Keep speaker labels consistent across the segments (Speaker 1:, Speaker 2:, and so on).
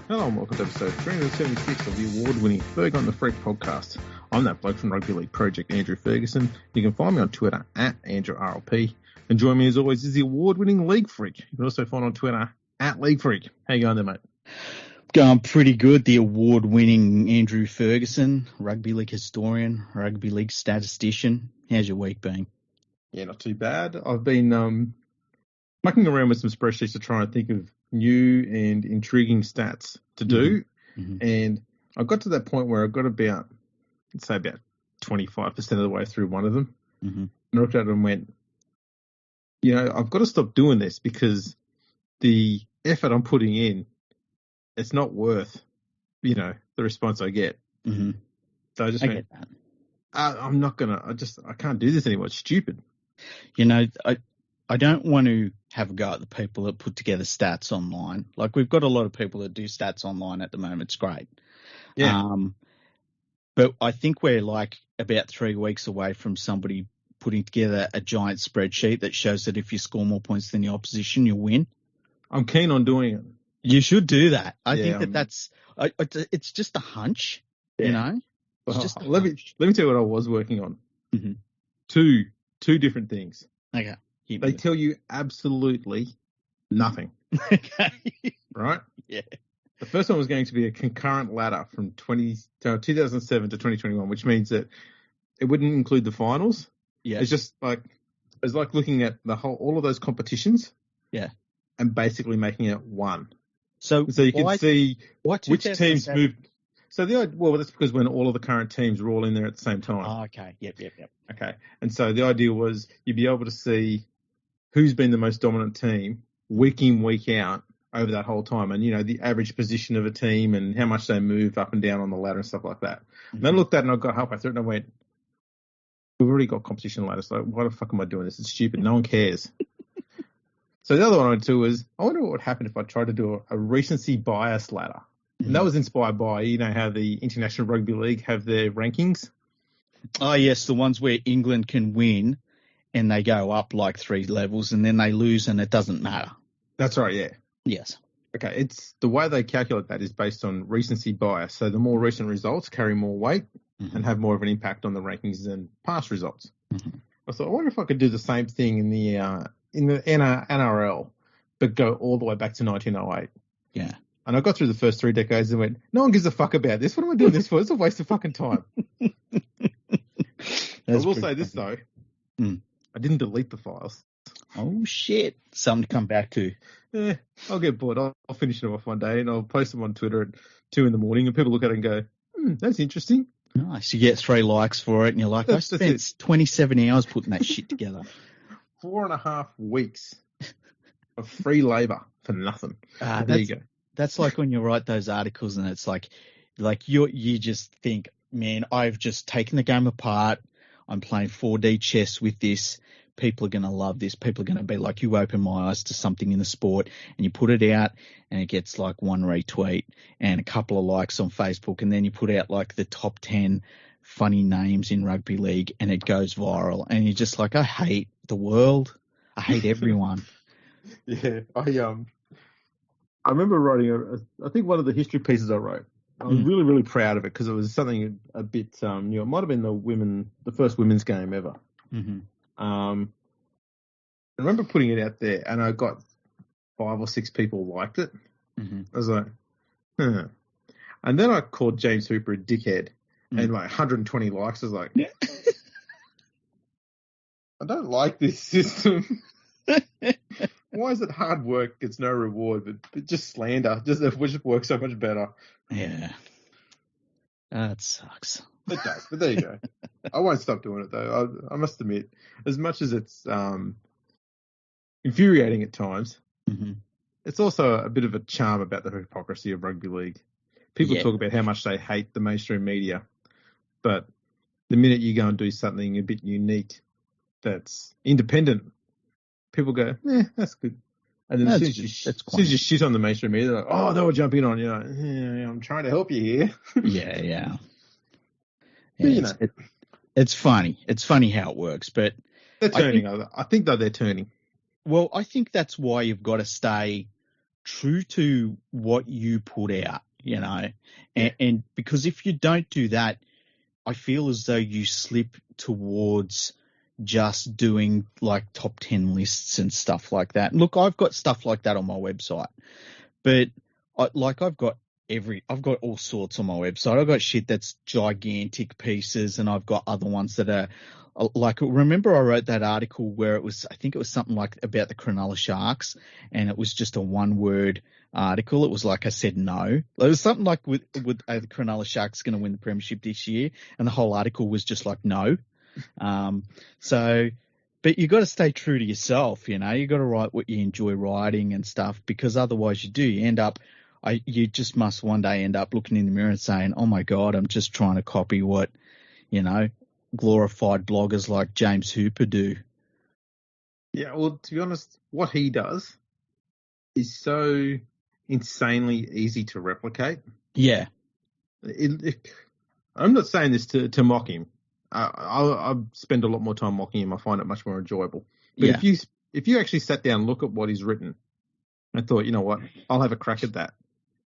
Speaker 1: Hello and welcome to episode 376 of the award-winning Fergo and the Freak podcast. I'm that bloke from Rugby League Project, Andrew Ferguson. You can find me on Twitter at AndrewRLP. And join me as always is the award-winning LeagueFreak. You can also find on Twitter at LeagueFreak. How you going there, mate?
Speaker 2: Going pretty good. The award-winning Andrew Ferguson, Rugby League historian, Rugby League statistician. How's your week been?
Speaker 1: Yeah, not too bad. I've been mucking around with some spreadsheets to try and think of new and intriguing stats to do. Mm-hmm. And I got to that point where I got about 25% of the way through one of them. Mm-hmm. And I looked at it and went, I've got to stop doing this because the effort I'm putting in, it's not worth, the response I get.
Speaker 2: Mm-hmm.
Speaker 1: So I just went,
Speaker 2: get that.
Speaker 1: I'm not going to, I can't do this anymore. It's stupid.
Speaker 2: I don't want to have a go at the people that put together stats online. Like, we've got a lot of people that do stats online at the moment. It's great.
Speaker 1: Yeah.
Speaker 2: But I think we're like about 3 weeks away from somebody putting together a giant spreadsheet that shows that if you score more points than the opposition, you'll win.
Speaker 1: I'm keen on doing it.
Speaker 2: You should do that. I think that's it's just a hunch, It's just
Speaker 1: let me tell you what I was working on.
Speaker 2: Mm-hmm.
Speaker 1: Two different things.
Speaker 2: Okay.
Speaker 1: They tell you absolutely nothing.
Speaker 2: Okay.
Speaker 1: Right?
Speaker 2: Yeah.
Speaker 1: The first one was going to be a concurrent ladder from 2007 to 2021, which means that it wouldn't include the finals.
Speaker 2: Yeah.
Speaker 1: It's just like looking at all of those competitions.
Speaker 2: Yeah.
Speaker 1: And basically making it one.
Speaker 2: So
Speaker 1: you can see which teams moved. So that's because when all of the current teams were all in there at the same time.
Speaker 2: Oh, okay. Yep.
Speaker 1: Okay. And so the idea was you'd be able to see who's been the most dominant team week in, week out over that whole time. And, the average position of a team and how much they move up and down on the ladder and stuff like that. Mm-hmm. And then I looked at it and I got halfway through it and I went, we've already got competition ladders. So why the fuck am I doing this? It's stupid. No one cares. So the other one I went to was, I wonder what would happen if I tried to do a recency bias ladder. Mm-hmm. And that was inspired by, how the International Rugby League have their rankings.
Speaker 2: Oh, yes, the ones where England can win and they go up like 3 levels and then they lose and it doesn't matter.
Speaker 1: That's right, yeah.
Speaker 2: Yes.
Speaker 1: Okay, it's the way they calculate that is based on recency bias. So the more recent results carry more weight and have more of an impact on the rankings than past results.
Speaker 2: Mm-hmm.
Speaker 1: I thought, I wonder if I could do the same thing in the NRL, but go all the way back to 1908.
Speaker 2: Yeah.
Speaker 1: And I got through the first 3 decades and went, no one gives a fuck about this. What am I doing this for? It's a waste of fucking time. I will say this, though. I didn't delete the files.
Speaker 2: Oh, shit. Something to come back to.
Speaker 1: Yeah, I'll get bored. I'll finish them off one day and I'll post them on Twitter at 2 a.m. and people look at it and go, that's interesting.
Speaker 2: Nice. You get 3 likes for it and you're like, I spent 27 hours putting that shit together.
Speaker 1: 4.5 weeks of free labour for nothing. There you go.
Speaker 2: That's like when you write those articles and it's like you just think, man, I've just taken the game apart. I'm playing 4D chess with this. People are going to love this. People are going to be like, you open my eyes to something in the sport, and you put it out and it gets like 1 retweet and a couple of likes on Facebook. And then you put out like the top 10 funny names in rugby league and it goes viral. And you're just like, I hate the world. I hate everyone.
Speaker 1: Yeah. I remember writing I think one of the history pieces I wrote. I was really, really proud of it because it was something a bit, it might have been the first women's game ever.
Speaker 2: Mm-hmm.
Speaker 1: I remember putting it out there and I got 5 or 6 people liked it.
Speaker 2: Mm-hmm.
Speaker 1: I was like, huh. And then I called James Hooper a dickhead and like 120 likes. I was like, I don't like this system. Why is it hard work gets no reward, but just slander? Which works so much better.
Speaker 2: Yeah. That sucks.
Speaker 1: It does, but there you go. I won't stop doing it, though. I must admit, as much as it's infuriating at times, it's also a bit of a charm about the hypocrisy of rugby league. People talk about how much they hate the mainstream media, but the minute you go and do something a bit unique that's independent, people go, that's good. And then as soon as you shit on the mainstream media, they're like, oh, they were jumping on. You're like, I'm trying to help you here.
Speaker 2: Yeah.
Speaker 1: But,
Speaker 2: it's funny. It's funny how it works, but
Speaker 1: they're turning. I think they're turning.
Speaker 2: Well, I think that's why you've got to stay true to what you put out, and because if you don't do that, I feel as though you slip towards just doing like top 10 lists and stuff like that. Look, I've got stuff like that on my website, but I've got all sorts on my website. I've got shit that's gigantic pieces, and I've got other ones that are like, remember I wrote that article where I think it was something like about the Cronulla Sharks, and it was just a one-word article. It was like I said no. It was something like with the Cronulla Sharks going to win the premiership this year, and the whole article was just like no. But you got to stay true to yourself. You got to write what you enjoy writing and stuff, because otherwise you end up. You just must one day end up looking in the mirror and saying, "Oh my God, I'm just trying to copy what, glorified bloggers like James Hooper do."
Speaker 1: Yeah, well, to be honest, what he does is so insanely easy to replicate.
Speaker 2: Yeah.
Speaker 1: I'm not saying this to mock him. I spend a lot more time mocking him. I find it much more enjoyable. But if you actually sat down and look at what he's written and thought, you know what, I'll have a crack at that.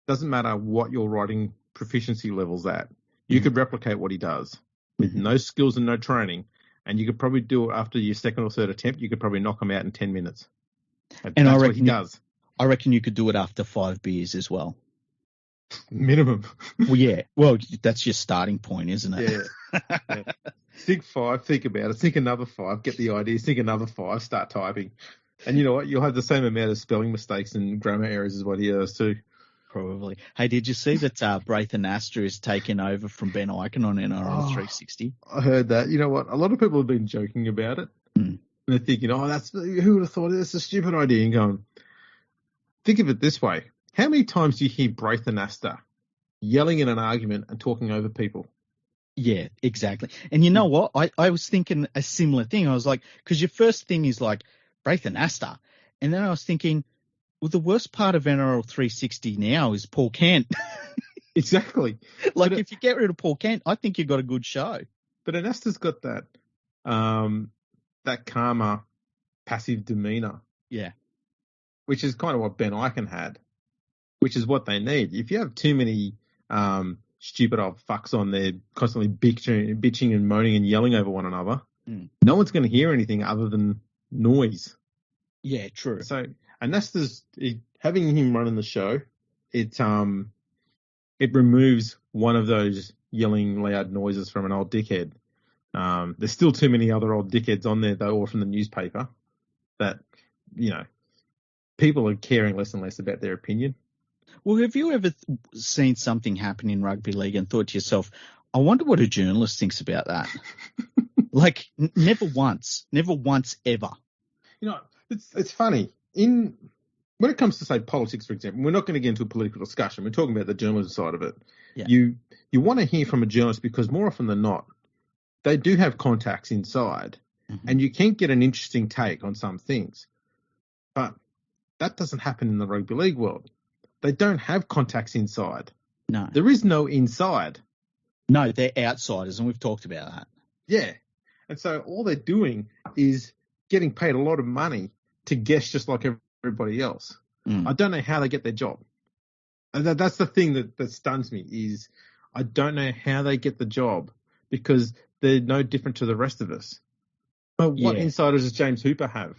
Speaker 1: Doesn't matter what your writing proficiency level's at. You could replicate what he does with no skills and no training, and you could probably do it after your second or third attempt. You could probably knock him out in 10 minutes. And that's what he does.
Speaker 2: I reckon you could do it after 5 beers as well.
Speaker 1: Minimum.
Speaker 2: Well, yeah. Well, that's your starting point, isn't it?
Speaker 1: Yeah. Think 5, think about it. Think another 5, get the idea. Think another 5, start typing. And you know what? You'll have the same amount of spelling mistakes and grammar errors as what he does too.
Speaker 2: Probably. Hey, did you see that Braithen Astor is taking over from Ben Eichen on NRL 360?
Speaker 1: I heard that. You know what? A lot of people have been joking about it. And they're thinking, who would have thought it's a stupid idea? And going, think of it this way. How many times do you hear Braithen Astor yelling in an argument and talking over people?
Speaker 2: Yeah, exactly. And you know what? I was thinking a similar thing. I was like, because your first thing is like Braithen Astor. And then I was thinking, well, the worst part of NRL 360 now is Paul Kent.
Speaker 1: Exactly.
Speaker 2: If you get rid of Paul Kent, I think you've got a good show.
Speaker 1: But Astor's got that calmer, passive demeanour.
Speaker 2: Yeah.
Speaker 1: Which is kind of what Ben Eichen had, which is what they need. If you have too many stupid old fucks on there constantly bitching and moaning and yelling over one another, no one's going to hear anything other than noise.
Speaker 2: Yeah, true.
Speaker 1: So, and that's having him running the show, it removes one of those yelling loud noises from an old dickhead. There's still too many other old dickheads on there, though, or from the newspaper, that, people are caring less and less about their opinion.
Speaker 2: Well, have you ever seen something happen in rugby league and thought to yourself, I wonder what a journalist thinks about that? Never once ever.
Speaker 1: It's funny. When it comes to, say, politics, for example, we're not going to get into a political discussion. We're talking about the journalism side of it. Yeah. You want to hear from a journalist because more often than not, they do have contacts inside, and you can get an interesting take on some things. But that doesn't happen in the rugby league world. They don't have contacts inside.
Speaker 2: No.
Speaker 1: There is no inside.
Speaker 2: No, they're outsiders, and we've talked about that.
Speaker 1: Yeah. And so all they're doing is getting paid a lot of money to guess just like everybody else. I don't know how they get their job. And that's the thing that stuns me is I don't know how they get the job because they're no different to the rest of us. But what insiders does James Hooper have?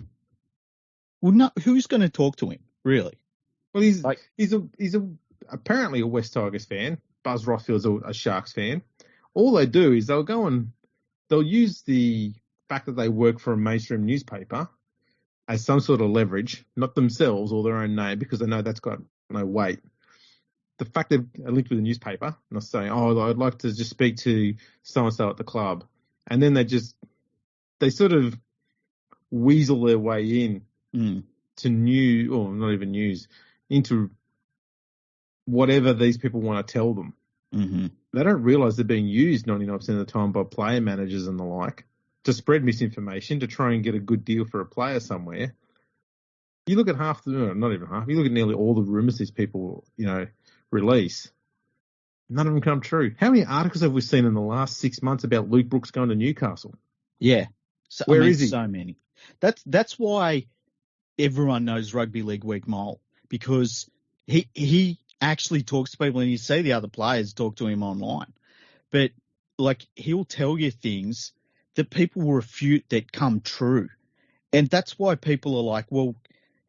Speaker 2: Well, no, who's going to talk to him, really?
Speaker 1: Well, he's apparently a West Tigers fan. Buzz Rothfield's a Sharks fan. All they do is they'll use the fact that they work for a mainstream newspaper as some sort of leverage, not themselves or their own name, because they know that's got no weight. The fact they're linked with a newspaper, and they're saying, I'd like to just speak to so-and-so at the club. And then they sort of weasel their way in to into whatever these people want to tell them. Mm-hmm. They don't realise they're being used 99% of the time by player managers and the like to spread misinformation, to try and get a good deal for a player somewhere. You look at not even half, you look at nearly all the rumours these people, release. None of them come true. How many articles have we seen in the last 6 months about Luke Brooks going to Newcastle?
Speaker 2: Yeah.
Speaker 1: Where is he?
Speaker 2: So many. That's why everyone knows Rugby League Week Mole, because he actually talks to people, and you see the other players talk to him online. But, like, he'll tell you things that people will refute that come true. And that's why people are like, well,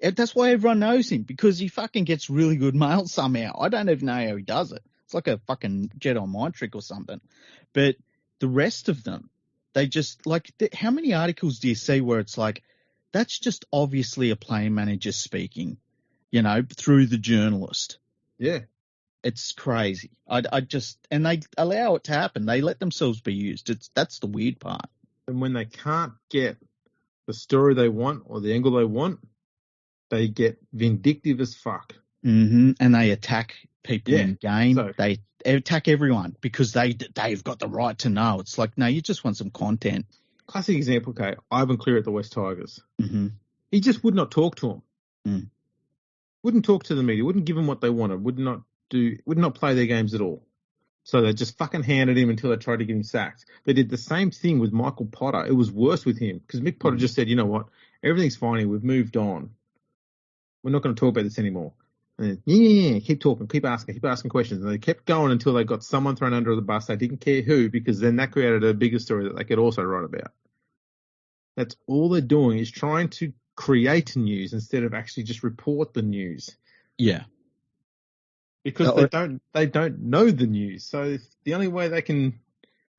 Speaker 2: that's why everyone knows him, because he fucking gets really good mail somehow. I don't even know how he does it. It's like a fucking Jedi mind trick or something. But the rest of them, they just, like, how many articles do you see where it's like, that's just obviously a player manager speaking, you know, through the journalist.
Speaker 1: Yeah.
Speaker 2: It's crazy. And they allow it to happen. They let themselves be used. That's the weird part.
Speaker 1: And when they can't get the story they want or the angle they want, they get vindictive as fuck.
Speaker 2: Mm-hmm. And they attack people in game.
Speaker 1: So,
Speaker 2: they attack everyone because they've got the right to know. It's like, no, you just want some content.
Speaker 1: Classic example, okay, Ivan Cleary at the West Tigers.
Speaker 2: Mm-hmm.
Speaker 1: He just would not talk to them.
Speaker 2: Mm.
Speaker 1: Wouldn't talk to the media. Wouldn't give them what they wanted. Would not play their games at all. So they just fucking handed him until they tried to get him sacked. They did the same thing with Michael Potter. It was worse with him because Mick Potter just said, you know what, everything's fine here. We've moved on. We're not going to talk about this anymore. And then, keep talking, keep asking questions. And they kept going until they got someone thrown under the bus. They didn't care who, because then that created a bigger story that they could also write about. That's all they're doing, is trying to create news instead of actually just report the news.
Speaker 2: Yeah.
Speaker 1: Because they don't know the news. So the only way they can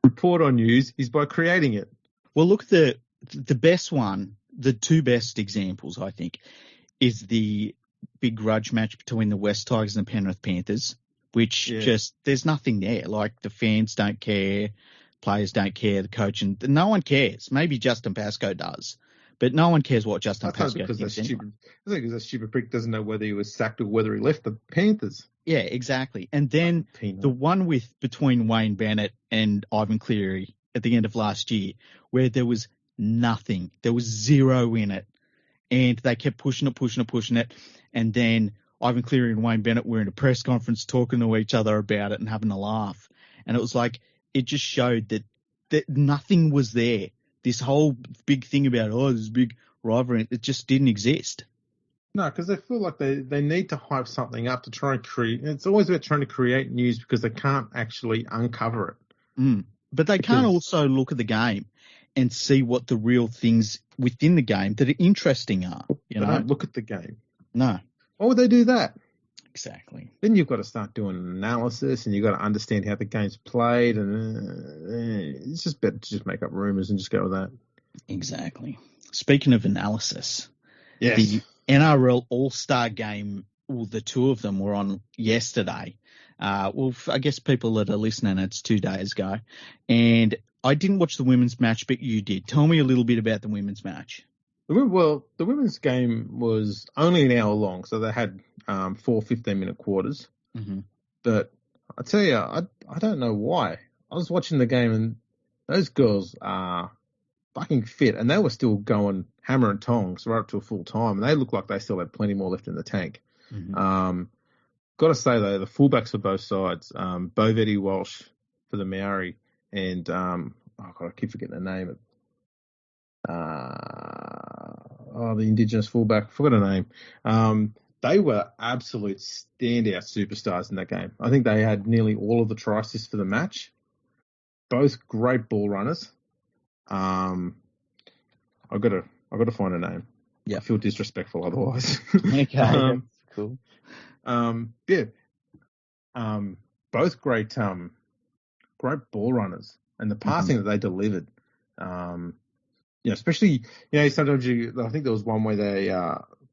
Speaker 1: report on news is by creating it.
Speaker 2: Well, look, the best one, the two best examples, I think, is the big grudge match between the West Tigers and the Penrith Panthers, which just, there's nothing there. Like, the fans don't care, players don't care, the coach, and no one cares. Maybe Justin Pascoe does, but no one cares what Justin Pascoe thinks. I think
Speaker 1: because that stupid prick doesn't know whether he was sacked or whether he left the Panthers.
Speaker 2: Yeah, exactly. And then the one between Wayne Bennett and Ivan Cleary at the end of last year, where there was nothing, there was zero in it, and they kept pushing it, and then Ivan Cleary and Wayne Bennett were in a press conference talking to each other about it and having a laugh, and it was like, it just showed that nothing was there. This whole big thing about this big rivalry, it just didn't exist.
Speaker 1: No, because they feel like they need to hype something up to try and create. It's always about trying to create news because they can't actually uncover it.
Speaker 2: But they can't also look at the game and see what the real things within the game that are interesting are. They
Speaker 1: don't look at the game.
Speaker 2: No.
Speaker 1: Why would they do that?
Speaker 2: Exactly.
Speaker 1: Then you've got to start doing analysis, and you've got to understand how the game's played, and it's just better to just make up rumours and just go with that.
Speaker 2: Exactly. Speaking of analysis,
Speaker 1: the
Speaker 2: NRL All Star Game, well, the two of them were on yesterday. Well, I guess people that are listening, it's 2 days ago. And I didn't watch the women's match, but you did. Tell me a little bit about the women's match.
Speaker 1: Well, the women's game was only an hour long, so they had 4 15-minute quarters.
Speaker 2: Mm-hmm.
Speaker 1: But I tell you, I don't know why. I was watching the game, and those girls are fucking fit, and they were still going hammer and tongs right up to a full time, and they look like they still had plenty more left in the tank.
Speaker 2: Mm-hmm.
Speaker 1: Got to say, though, the fullbacks for both sides, Bovetti Walsh for the Maori, and I keep forgetting the name. The Indigenous fullback, forgot her name. They were absolute standout superstars in that game. I think they had nearly all of the try assists for the match. Both great ball runners. I've got to find a name.
Speaker 2: Yeah,
Speaker 1: I feel disrespectful otherwise.
Speaker 2: Okay, that's cool.
Speaker 1: Both great ball runners, and the passing that they delivered. Especially, sometimes I think there was one where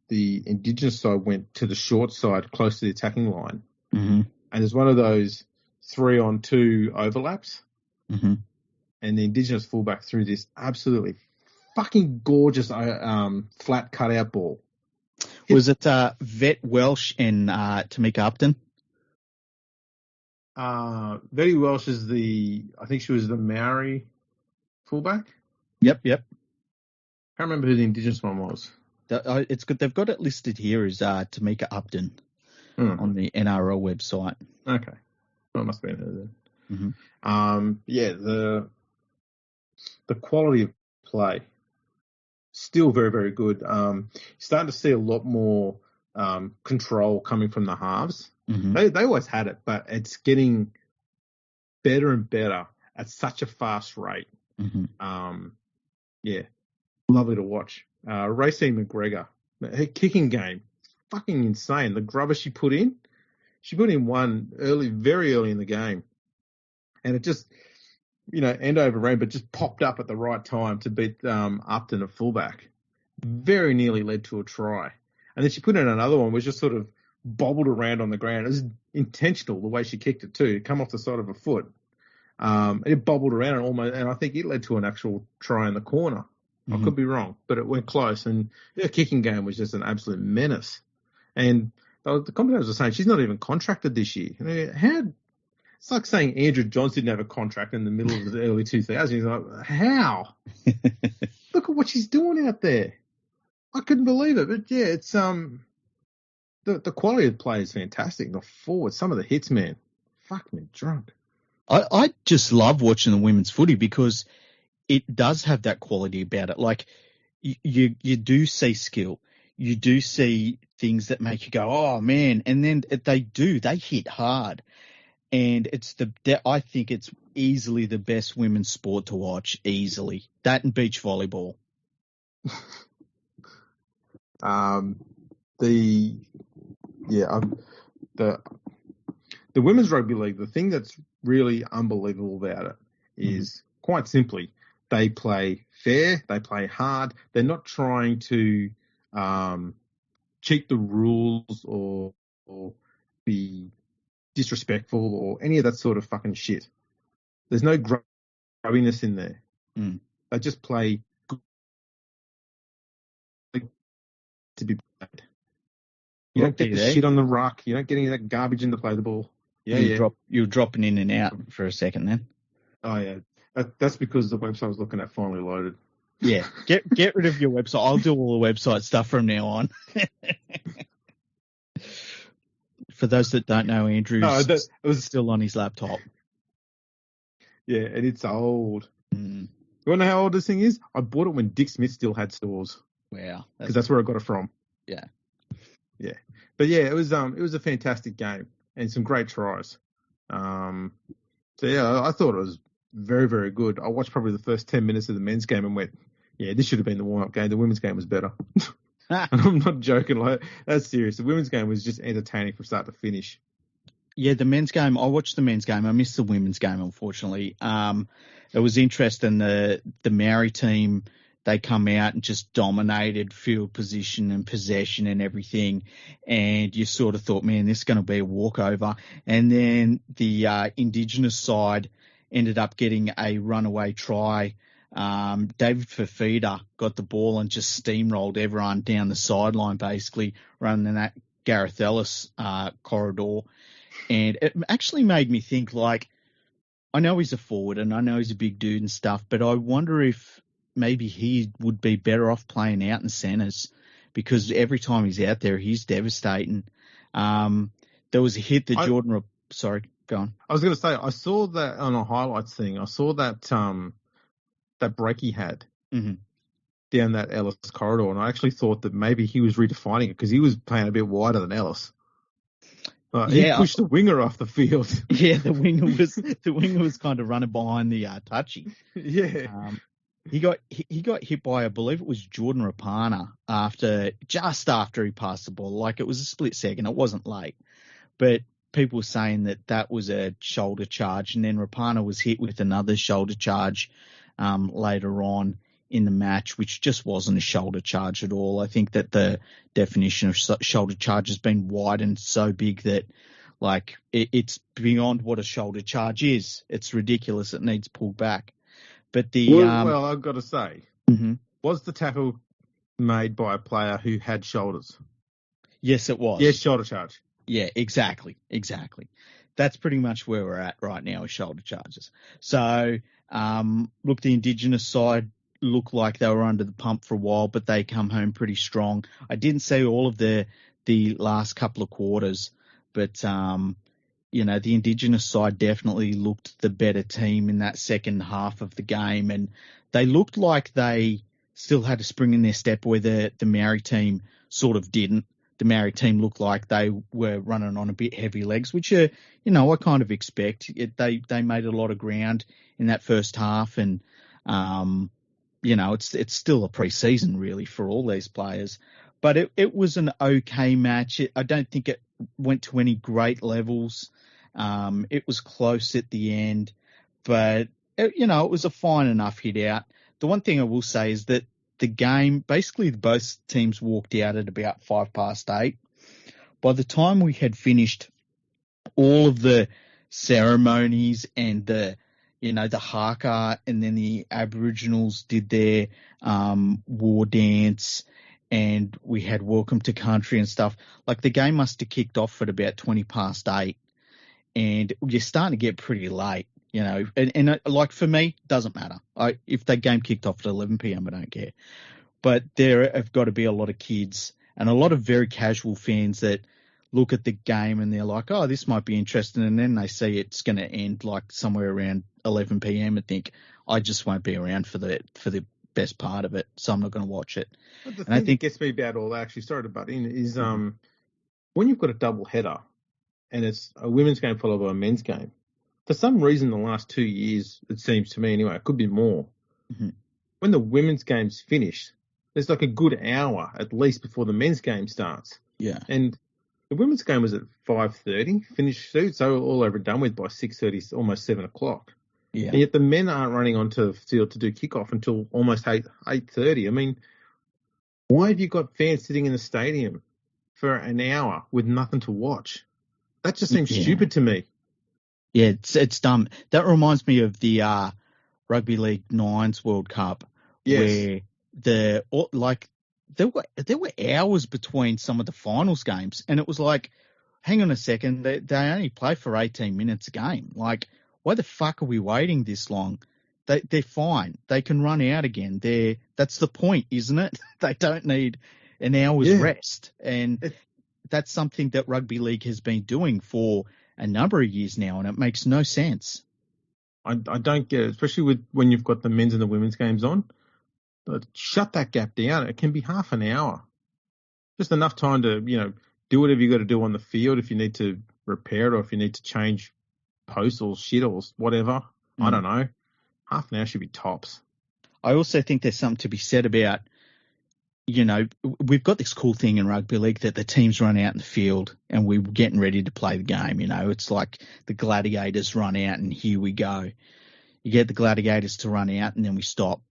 Speaker 1: the Indigenous side went to the short side close to the attacking line.
Speaker 2: Mm-hmm.
Speaker 1: And there's one of those 3-on-2 overlaps.
Speaker 2: Mm-hmm.
Speaker 1: And the Indigenous fullback threw this absolutely fucking gorgeous flat cutout ball.
Speaker 2: Was it Vet Welsh and Tamika Upton?
Speaker 1: Vetty Welsh is I think she was the Maori fullback.
Speaker 2: Yep.
Speaker 1: I can't remember who the Indigenous one was.
Speaker 2: It's good. They've got it listed here as Tamika Upton on the NRL website.
Speaker 1: Okay. Well, it must have been her then.
Speaker 2: Mm-hmm.
Speaker 1: The quality of play, still very, very good. Starting to see a lot more control coming from the halves.
Speaker 2: Mm-hmm.
Speaker 1: They always had it, but it's getting better and better at such a fast rate.
Speaker 2: Mm-hmm.
Speaker 1: Yeah, lovely to watch. Racine McGregor, her kicking game, fucking insane. The grubber she put in one very early in the game, and it just, end over rain, but just popped up at the right time to beat Upton at fullback. Very nearly led to a try. And then she put in another one, which just sort of bobbled around on the ground. It was intentional the way she kicked it too. It come off the side of her foot. It bobbled around and I think it led to an actual try in the corner. I could be wrong, but it went close. And her kicking game was just an absolute menace. And the commentators were saying she's not even contracted this year. It's like saying Andrew Johns didn't have a contract in the middle of the early 2000s. He's like, how? Look at what she's doing out there. I couldn't believe it. But yeah, it's the quality of the play is fantastic. The forward, some of the hits, man, fuck me drunk.
Speaker 2: I just love watching the women's footy because it does have that quality about it. Like you do see skill, you do see things that make you go, oh man, and then they hit hard, and I think it's easily the best women's sport to watch. Easily that and beach volleyball.
Speaker 1: The women's rugby league, the thing that's really unbelievable about it is quite simply they play fair, they play hard. They're not trying to cheat the rules or be disrespectful or any of that sort of fucking shit. There's no grubbiness in there. They just play good to be played. You don't get the shit on the ruck. You don't get any of that garbage in to play the ball.
Speaker 2: Yeah, you're dropping in and out for a second then.
Speaker 1: Oh, yeah. That's because the website I was looking at finally loaded.
Speaker 2: Yeah, get rid of your website. I'll do all the website stuff from now on. For those that don't know, Andrew's still on his laptop.
Speaker 1: Yeah, and it's old. You want to know how old this thing is? I bought it when Dick Smith still had stores.
Speaker 2: Wow.
Speaker 1: Because that's where I got it from.
Speaker 2: Yeah.
Speaker 1: Yeah. But yeah, it was a fantastic game and some great tries. So yeah, I thought it was very, very good. I watched probably the first 10 minutes of the men's game and went, yeah, this should have been the warm-up game. The women's game was better. And I'm not joking. Like, that's serious. The women's game was just entertaining from start to finish.
Speaker 2: Yeah, the men's game, I watched the men's game. I missed the women's game, unfortunately. It was interesting. The Maori team, they come out and just dominated field position and possession and everything. And you sort of thought, man, this is going to be a walkover. And then the Indigenous side ended up getting a runaway try. David Fifita got the ball and just steamrolled everyone down the sideline, basically, running in that Gareth Ellis corridor. And it actually made me think, like, I know he's a forward and I know he's a big dude and stuff, but I wonder if maybe he would be better off playing out in centres because every time he's out there, he's devastating. There was a hit that Jordan... Sorry, go on.
Speaker 1: I was going to say, I saw that on a highlights thing. I saw that that break he had down that Ellis corridor, and I actually thought that maybe he was redefining it because he was playing a bit wider than Ellis. He pushed the winger off the field.
Speaker 2: Yeah, the winger was kind of running behind the touchy.
Speaker 1: Yeah.
Speaker 2: He got hit by, I believe it was Jordan Rapana just after he passed the ball. Like, it was a split second. It wasn't late, but people were saying that was a shoulder charge, and then Rapana was hit with another shoulder charge later on in the match, which just wasn't a shoulder charge at all. I think that the definition of shoulder charge has been widened so big that, like, it's beyond what a shoulder charge is. It's ridiculous. It needs pulled back. But
Speaker 1: well, I've got to say, was the tackle made by a player who had shoulders?
Speaker 2: Yes, it was.
Speaker 1: Yes, shoulder charge.
Speaker 2: Yeah, exactly. That's pretty much where we're at right now with shoulder charges. So, look, the Indigenous side looked like they were under the pump for a while, but they come home pretty strong. I didn't see all of the last couple of quarters, but the Indigenous side definitely looked the better team in that second half of the game, and they looked like they still had a spring in their step where the Maori team sort of didn't. the Maori team looked like they were running on a bit heavy legs, which I kind of expect. They made a lot of ground in that first half, and it's still a pre-season really for all these players. But it was an okay match. I don't think it went to any great levels. It was close at the end, but it was a fine enough hit out. The one thing I will say is that the game, basically both teams walked out at about 8:05. By the time we had finished all of the ceremonies and the haka, and then the Aboriginals did their war dance, and we had welcome to country and stuff, like the game must have kicked off at about 8:20, and you're starting to get pretty late. And like for me, doesn't matter. If the game kicked off at 11 p.m, I don't care. But there have got to be a lot of kids and a lot of very casual fans that look at the game and they're like, oh, this might be interesting. And then they see it's going to end like somewhere around 11 p.m. and think, I just won't be around for the best part of it, so I'm not going to watch it.
Speaker 1: But the thing that gets me about all that, actually, sorry to butt in, is when you've got a double header and it's a women's game followed by a men's game, for some reason, the last 2 years, it seems to me anyway, it could be more, when the women's game's finished, there's like a good hour at least before the men's game starts.
Speaker 2: Yeah.
Speaker 1: And the women's game was at 5:30, finished soon, so all over done with by 6:30, almost 7 o'clock.
Speaker 2: Yeah.
Speaker 1: And yet the men aren't running onto the field to do kickoff until almost 8:30. I mean, why have you got fans sitting in the stadium for an hour with nothing to watch? That just seems stupid to me.
Speaker 2: Yeah, it's dumb. That reminds me of the Rugby League Nines World Cup, where there were hours between some of the finals games, and it was like, hang on a second, they only play for 18 minutes a game. Like, why the fuck are we waiting this long? They're fine. They can run out again. That's the point, isn't it? They don't need an hour's rest, and that's something that Rugby League has been doing for a number of years now, and it makes no sense.
Speaker 1: I don't get it, especially when you've got the men's and the women's games on. But shut that gap down. It can be half an hour. Just enough time to, do whatever you got to do on the field if you need to repair it or if you need to change posts or shit or whatever. I don't know. Half an hour should be tops.
Speaker 2: I also think there's something to be said about, we've got this cool thing in rugby league that the teams run out in the field and we're getting ready to play the game. It's like the gladiators run out and here we go. You get the gladiators to run out and then we stop.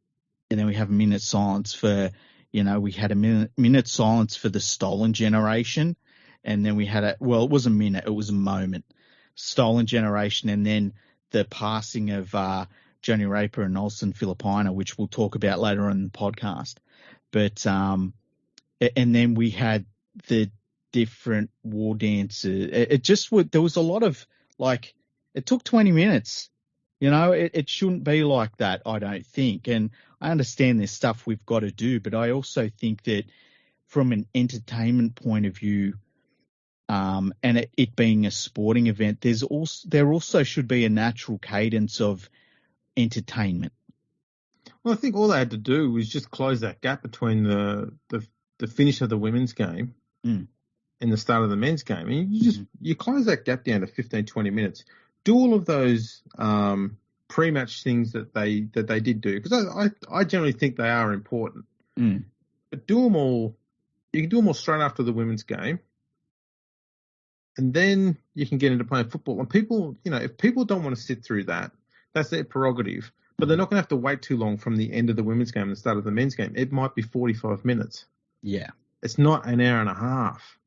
Speaker 2: And then we have a minute silence for, we had a minute silence for the stolen generation. And then we had it was a minute, it was a moment. Stolen generation, and then the passing of Jonny and Olsen Filipaina, which we'll talk about later on in the podcast. But and then we had the different war dances. There was a lot of it took 20 minutes. It shouldn't be like that, I don't think. And I understand there's stuff we've got to do, but I also think that from an entertainment point of view, and it being a sporting event, there also should be a natural cadence of entertainment.
Speaker 1: Well, I think all they had to do was just close that gap between the finish of the women's game and the start of the men's game. And you close that gap down to 15, 20 minutes. Do all of those pre-match things that they did do, because I generally think they are important. But do them all. You can do them all straight after the women's game, and then you can get into playing football. And people, if people don't want to sit through that, that's their prerogative. But they're not going to have to wait too long from the end of the women's game to the start of the men's game. It might be 45 minutes.
Speaker 2: Yeah.
Speaker 1: It's not an hour and a half.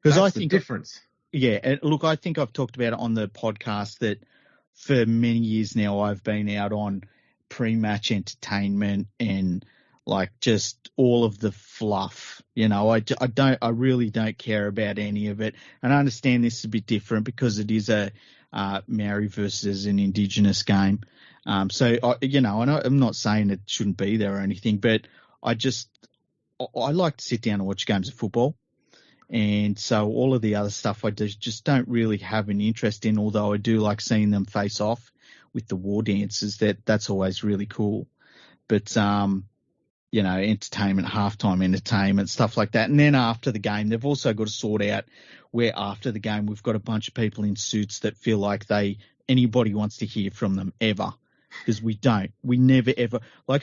Speaker 2: Because I
Speaker 1: think the difference.
Speaker 2: Yeah. And look, I think I've talked about it on the podcast that for many years now I've been out on pre-match entertainment and just all of the fluff. I really don't care about any of it. And I understand this is a bit different because it is a Maori versus an Indigenous game. So and I'm not saying it shouldn't be there or anything, but I like to sit down and watch games of football. And so all of the other stuff I just don't really have an interest in, although I do like seeing them face off with the war dances. That's always really cool. But, entertainment, halftime entertainment, stuff like that. And then after the game, they've also got to sort out where after the game we've got a bunch of people in suits that feel like anybody wants to hear from them ever. Because we don't. We never, ever. Like,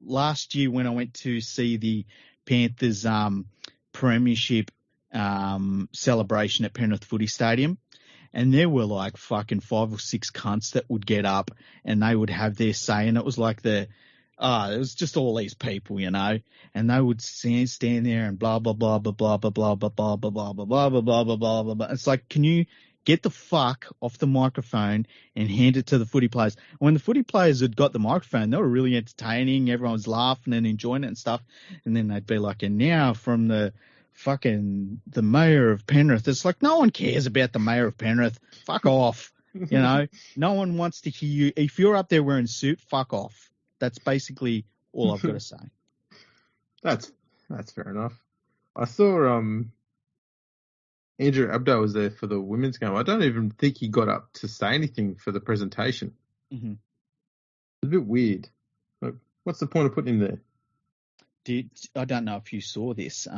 Speaker 2: last year when I went to see the Panthers premiership celebration at Penrith Footy Stadium, and there were like fucking 5 or 6 cunts that would get up and they would have their say, and it was like it was just all these people, and they would stand there and blah blah blah blah blah blah blah blah blah blah blah blah blah blah blah blah blah blah. It's like, can you get the fuck off the microphone and hand it to the footy players? When the footy players had got the microphone, they were really entertaining. Everyone was laughing and enjoying it and stuff. And then they'd be like, and now from the mayor of Penrith. It's like, no one cares about the mayor of Penrith. Fuck off. No one wants to hear you. If you're up there wearing a suit, fuck off. That's basically all I've got to say.
Speaker 1: That's fair enough. I saw Andrew Abdo was there for the women's game. I don't even think he got up to say anything for the presentation. Mm-hmm. It's a bit weird. Like, what's the point of putting him there?
Speaker 2: I don't know if you saw this.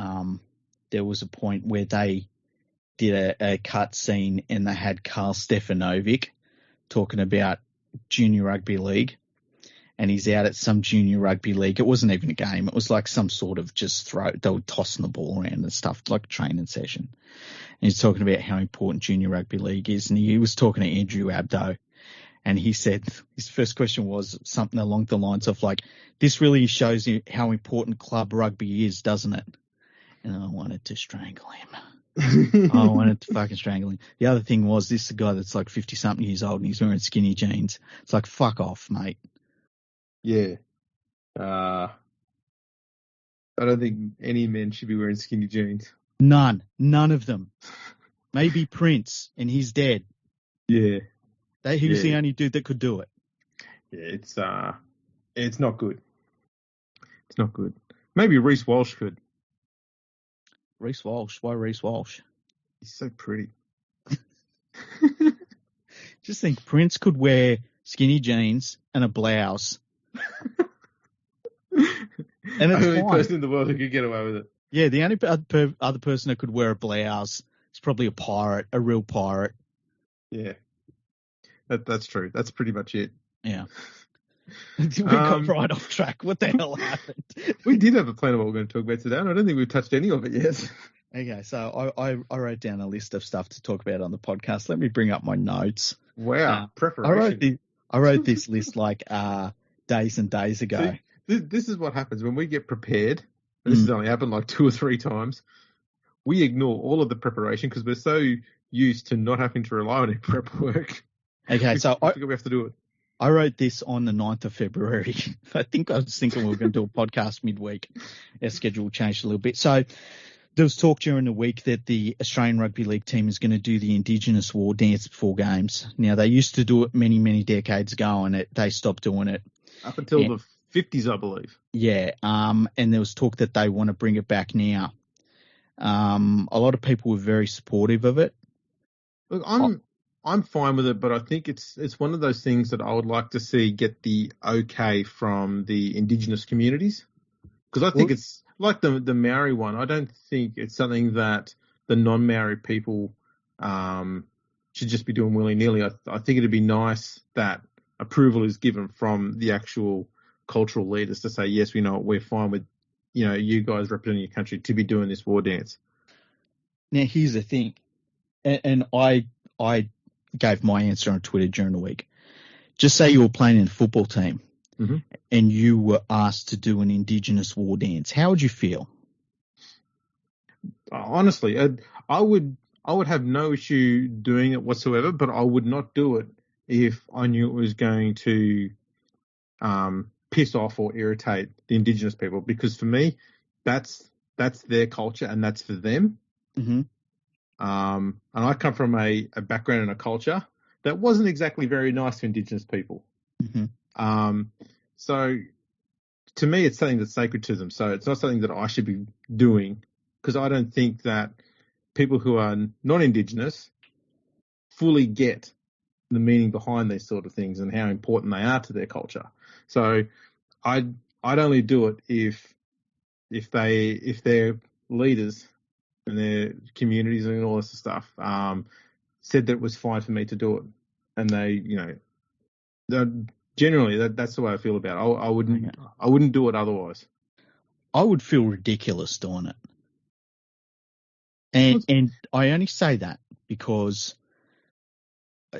Speaker 2: There was a point where they did a cut scene and they had Karl Stefanovic talking about junior rugby league, and he's out at some junior rugby league. It wasn't even a game. It was like some sort of just they were tossing the ball around and stuff, like a training session. And he's talking about how important junior rugby league is. And he was talking to Andrew Abdo, and he said his first question was something along the lines of like, this really shows you how important club rugby is, doesn't it? And I wanted to strangle him. I wanted to fucking strangle him. The other thing was, this is a guy that's like 50-something years old and he's wearing skinny jeans. It's like, fuck off, mate.
Speaker 1: Yeah. I don't think any men should be wearing skinny jeans.
Speaker 2: None of them. Maybe Prince, and he's dead.
Speaker 1: Yeah.
Speaker 2: He was the only dude that could do it.
Speaker 1: Yeah, it's not good. It's not good. Maybe Rhys Walsh could.
Speaker 2: Rhys Walsh? Why Rhys Walsh?
Speaker 1: He's so pretty.
Speaker 2: Just think, Prince could wear skinny jeans and a blouse. And it's
Speaker 1: the only
Speaker 2: fine.
Speaker 1: person in the world who could get away with it.
Speaker 2: Yeah, the only other person that could wear a blouse is probably a pirate, a real pirate.
Speaker 1: Yeah. That's true. That's pretty much it.
Speaker 2: Yeah. We got right off track. What the hell happened?
Speaker 1: We did have a plan of what we're going to talk about today, and I don't think we've touched any of it yet.
Speaker 2: Okay, so I wrote down a list of stuff to talk about on the podcast. Let me bring up my notes.
Speaker 1: Wow, preparation.
Speaker 2: I wrote this list like days and days ago.
Speaker 1: See, this is what happens when we get prepared. And this has only happened like 2 or 3 times. We ignore all of the preparation because we're so used to not having to rely on any prep work.
Speaker 2: Okay, so
Speaker 1: we have to do it.
Speaker 2: I wrote this on the 9th of February. I was thinking we were going to do a podcast midweek. Our schedule changed a little bit. So there was talk during the week that the Australian Rugby League team is going to do the Indigenous War Dance before games. Now, they used to do it many, many decades ago, and they stopped doing it.
Speaker 1: Up until the 50s, I believe.
Speaker 2: Yeah, and there was talk that they want to bring it back now. A lot of people were very supportive of it.
Speaker 1: Look, I'm fine with it, but I think it's one of those things that I would like to see get the okay from the Indigenous communities, because I think it's like the Maori one. I don't think it's something that the non-Maori people should just be doing willy-nilly. I think it'd be nice that approval is given from the actual cultural leaders to say, yes, we know it, we're fine with, you guys representing your country to be doing this war dance.
Speaker 2: Now, here's the thing, and I gave my answer on Twitter during the week. Just say you were playing in a football team and you were asked to do an Indigenous war dance. How would you feel?
Speaker 1: Honestly, I would have no issue doing it whatsoever, but I would not do it if I knew it was going to piss off or irritate the Indigenous people, because for me, that's their culture and that's for them. Mm-hmm. And I come from a background and a culture that wasn't exactly very nice to Indigenous people. Mm-hmm. So to me, it's something that's sacred to them. So it's not something that I should be doing, because I don't think that people who are not Indigenous fully get the meaning behind these sort of things and how important they are to their culture. So I I'd only do it if their leaders and their communities and all this stuff said that it was fine for me to do it, and generally that's the way I feel about it. I wouldn't do it otherwise.
Speaker 2: I would feel ridiculous doing it, and I only say that because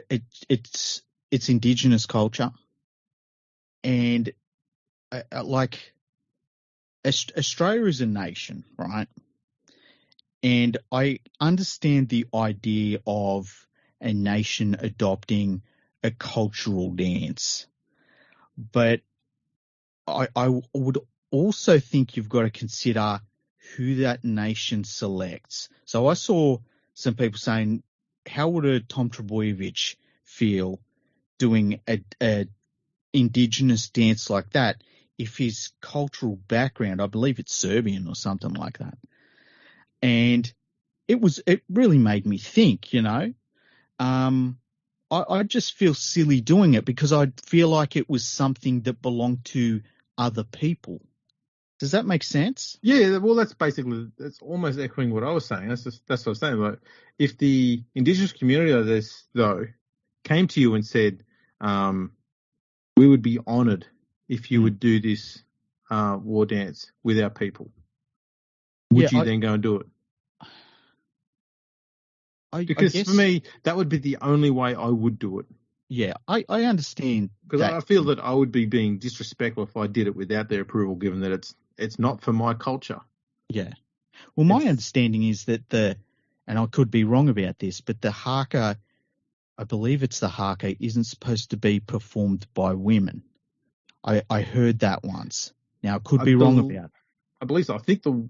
Speaker 2: it's Indigenous culture, and like Australia is a nation, right? And I understand the idea of a nation adopting a cultural dance, but I would also think you've got to consider who that nation selects. So I saw some people saying, how would a Tom Trbojevic feel doing a Indigenous dance like that if his cultural background, I believe it's Serbian or something like that. And it really made me think, I just feel silly doing it because I feel like it was something that belonged to other people. Does that make sense?
Speaker 1: Yeah, well, that's almost echoing what I was saying. That's what I was saying. Like, if the Indigenous community of this, though, came to you and said, we would be honoured if you would do this war dance with our people, would you then go and do it? Because for me, that would be the only way I would do it.
Speaker 2: Yeah, I understand.
Speaker 1: Because I feel that I would be being disrespectful if I did it without their approval, given that it's not for my culture.
Speaker 2: Yeah. Well, my understanding is that and I could be wrong about this, but the haka, I believe it's the haka, isn't supposed to be performed by women. I heard that once. Now, I could be wrong about it.
Speaker 1: I believe so. I think the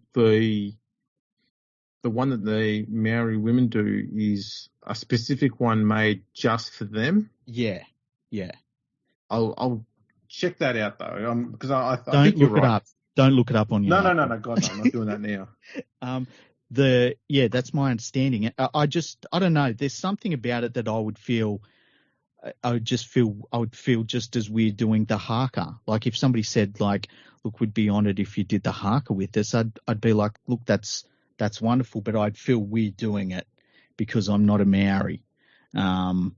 Speaker 1: one that the Maori women do is a specific one made just for them.
Speaker 2: Yeah, yeah.
Speaker 1: I'll check that out though, because I
Speaker 2: Don't
Speaker 1: think you're
Speaker 2: look it
Speaker 1: right.
Speaker 2: up. Don't look it up on your.
Speaker 1: No, God, no, I'm not doing that now.
Speaker 2: That's my understanding. I don't know. There's something about it that I would feel just as weird doing the haka. Like if somebody said like, look, we'd be honoured if you did the haka with us, I'd be like, look, that's wonderful, but I'd feel weird doing it because I'm not a Maori. And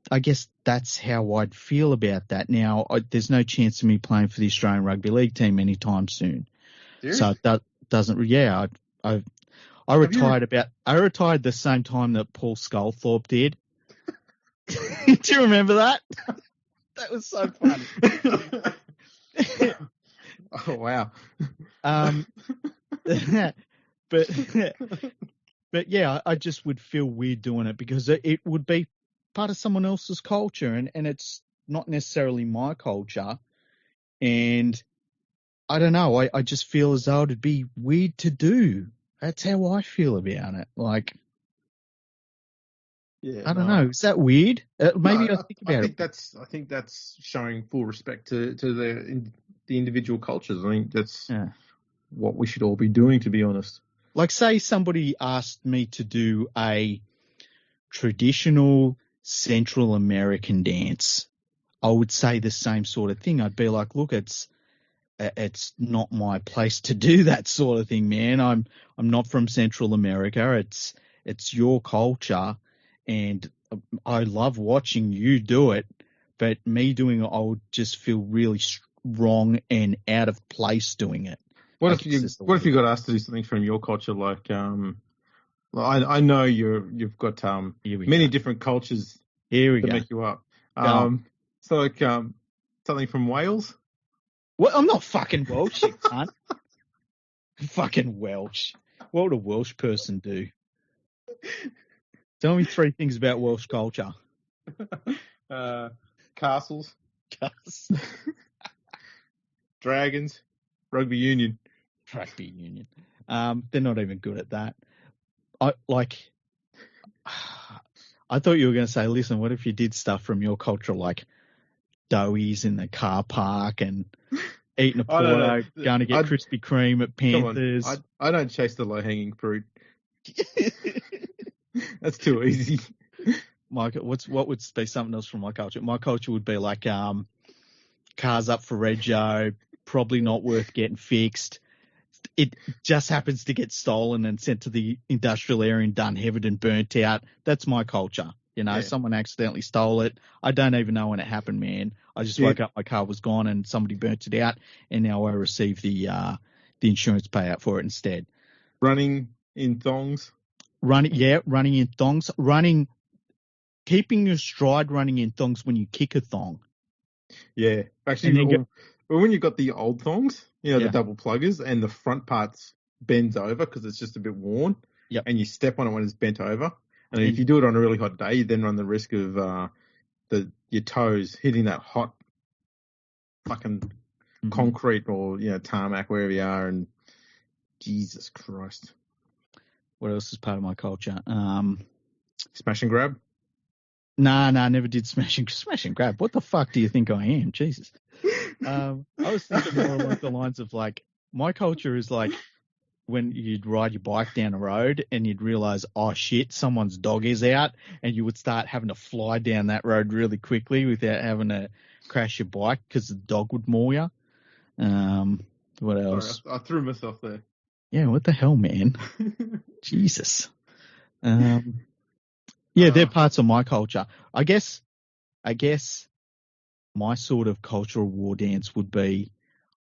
Speaker 2: I guess that's how I'd feel about that. Now, there's no chance of me playing for the Australian Rugby League team anytime soon.
Speaker 1: Seriously?
Speaker 2: So that doesn't, yeah, I retired I retired the same time that Paul Sculthorpe did. Do you remember that? That was so funny.
Speaker 1: Oh, wow.
Speaker 2: But yeah, I just would feel weird doing it because it would be part of someone else's culture and it's not necessarily my culture. And I don't know, I just feel as though it'd be weird to do. That's how I feel about it. Like, yeah, I don't know. Is that weird? Maybe I think about it.
Speaker 1: I think that's showing full respect to the individual cultures. I think that's what we should all be doing, to be honest.
Speaker 2: Like, say somebody asked me to do a traditional Central American dance, I would say the same sort of thing. I'd be like, look, it's not my place to do that sort of thing, man. I'm not from Central America. It's your culture, and I love watching you do it. But me doing it, I would just feel really wrong and out of place doing it.
Speaker 1: What if you got asked to do something from your culture, like I know you've got many different cultures
Speaker 2: to
Speaker 1: make you up. So like something from Wales.
Speaker 2: Well, I'm not fucking Welsh, you cunt. Fucking Welsh. What would a Welsh person do? Tell me 3 things about Welsh culture.
Speaker 1: Castles. Dragons. Rugby union.
Speaker 2: They're not even good at that. I thought you were going to say, listen, what if you did stuff from your culture like doughies in the car park and eating a porno, going to get Krispy Kreme at Panthers?
Speaker 1: I don't chase the low-hanging fruit. That's too easy.
Speaker 2: What would be something else from my culture? My culture would be like cars up for Rego, probably not worth getting fixed. It just happens to get stolen and sent to the industrial area and done, heaved and burnt out. That's my culture. Someone accidentally stole it. I don't even know when it happened, man. I just woke up, my car was gone, and somebody burnt it out, and now I receive the insurance payout for it instead.
Speaker 1: Running in thongs.
Speaker 2: Running in thongs. Keeping your stride, running in thongs when you kick a thong.
Speaker 1: Yeah, actually, when you've got the old thongs, the double pluggers, and the front parts bends over because it's just a bit worn, and you step on it when it's bent over. And if you do it on a really hot day, you then run the risk of your toes hitting that hot fucking concrete or tarmac, wherever you are, and Jesus Christ.
Speaker 2: What else is part of my culture?
Speaker 1: Smash and grab?
Speaker 2: Nah, never did smash and grab. What the fuck do you think I am? Jesus. I was thinking more along the lines of like, my culture is like when you'd ride your bike down the road and you'd realize, oh shit, someone's dog is out, and you would start having to fly down that road really quickly without having to crash your bike because the dog would maul you. What else?
Speaker 1: Sorry, I threw myself there.
Speaker 2: Yeah, what the hell, man? Jesus. Yeah, they're parts of my culture. I guess my sort of cultural war dance would be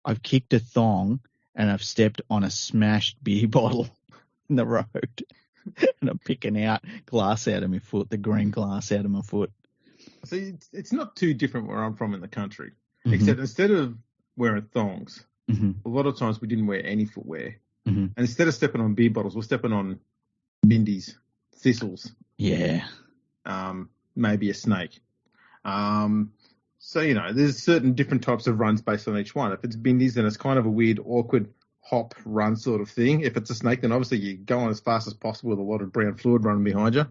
Speaker 2: I've kicked a thong and I've stepped on a smashed beer bottle in the road and I'm picking out glass out of my foot, the green glass out of my foot.
Speaker 1: See, it's not too different where I'm from in the country, except instead of wearing thongs, a lot of times we didn't wear any footwear. And instead of stepping on beer bottles, we're stepping on bindies, thistles.
Speaker 2: Yeah.
Speaker 1: Maybe a snake. So, there's certain different types of runs based on each one. If it's bindies, then it's kind of a weird, awkward hop run sort of thing. If it's a snake, then obviously you go on as fast as possible with a lot of brown fluid running behind you.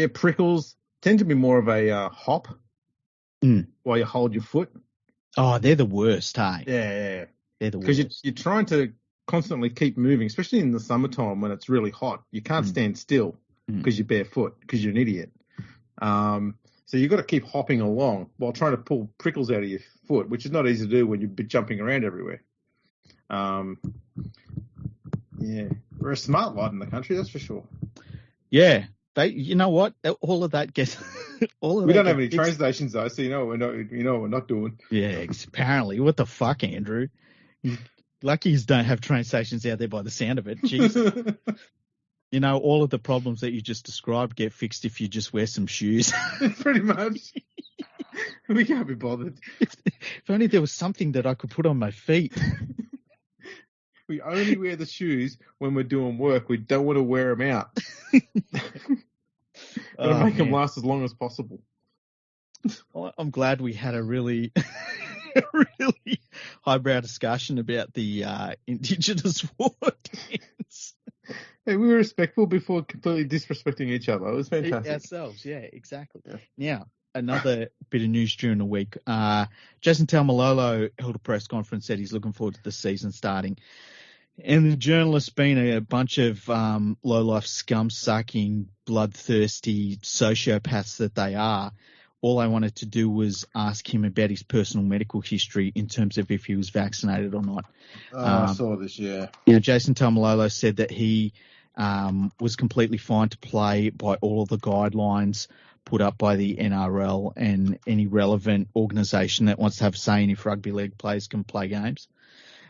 Speaker 1: Prickles tend to be more of a hop while you hold your foot.
Speaker 2: Oh, they're the worst, hey?
Speaker 1: Yeah.
Speaker 2: They're the worst.
Speaker 1: Because you're trying to constantly keep moving, especially in the summertime when it's really hot. You can't stand still because you're barefoot, because you're an idiot. So you've got to keep hopping along while trying to pull prickles out of your foot, which is not easy to do when you're jumping around everywhere. We're a smart lot in the country, that's for sure.
Speaker 2: Yeah. You know what? All of that gets...
Speaker 1: we don't have any train stations, though, so what we're not doing.
Speaker 2: Yeah, apparently. What the fuck, Andrew? Luckies don't have train stations out there by the sound of it. Jeez. All of the problems that you just described get fixed if you just wear some shoes.
Speaker 1: Pretty much. We can't be bothered.
Speaker 2: If only there was something that I could put on my feet.
Speaker 1: We only wear the shoes when we're doing work. We don't want to wear them out. Got to make them last as long as possible.
Speaker 2: Well, I'm glad we had a really highbrow discussion about the Indigenous war dance.
Speaker 1: Hey, we were respectful before completely disrespecting each other. It was fantastic.
Speaker 2: Ourselves, yeah, exactly. Yeah. Now, another bit of news during the week. Jason Taumalolo held a press conference, said he's looking forward to the season starting. And the journalists, being a bunch of low-life, scum-sucking, bloodthirsty sociopaths that they are, all I wanted to do was ask him about his personal medical history in terms of if he was vaccinated or not.
Speaker 1: I saw this, yeah.
Speaker 2: Jason Taumalolo said that he was completely fine to play by all of the guidelines put up by the NRL and any relevant organisation that wants to have a say in if rugby league players can play games.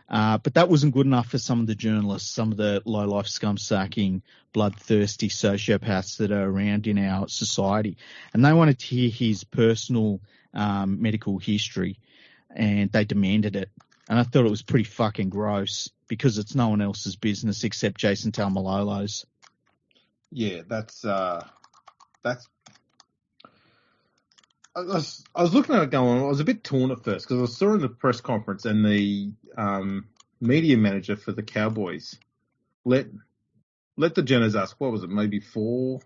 Speaker 2: But that wasn't good enough for some of the journalists, some of the low-life, scum-sucking, bloodthirsty sociopaths that are around in our society. And they wanted to hear his personal medical history, and they demanded it. And I thought it was pretty fucking gross because it's no one else's business except Jason Taumalolo's.
Speaker 1: Yeah, that's. I was looking at it going, I was a bit torn at first because I saw in the press conference and the media manager for the Cowboys let the journalists ask, what was it, maybe 4-5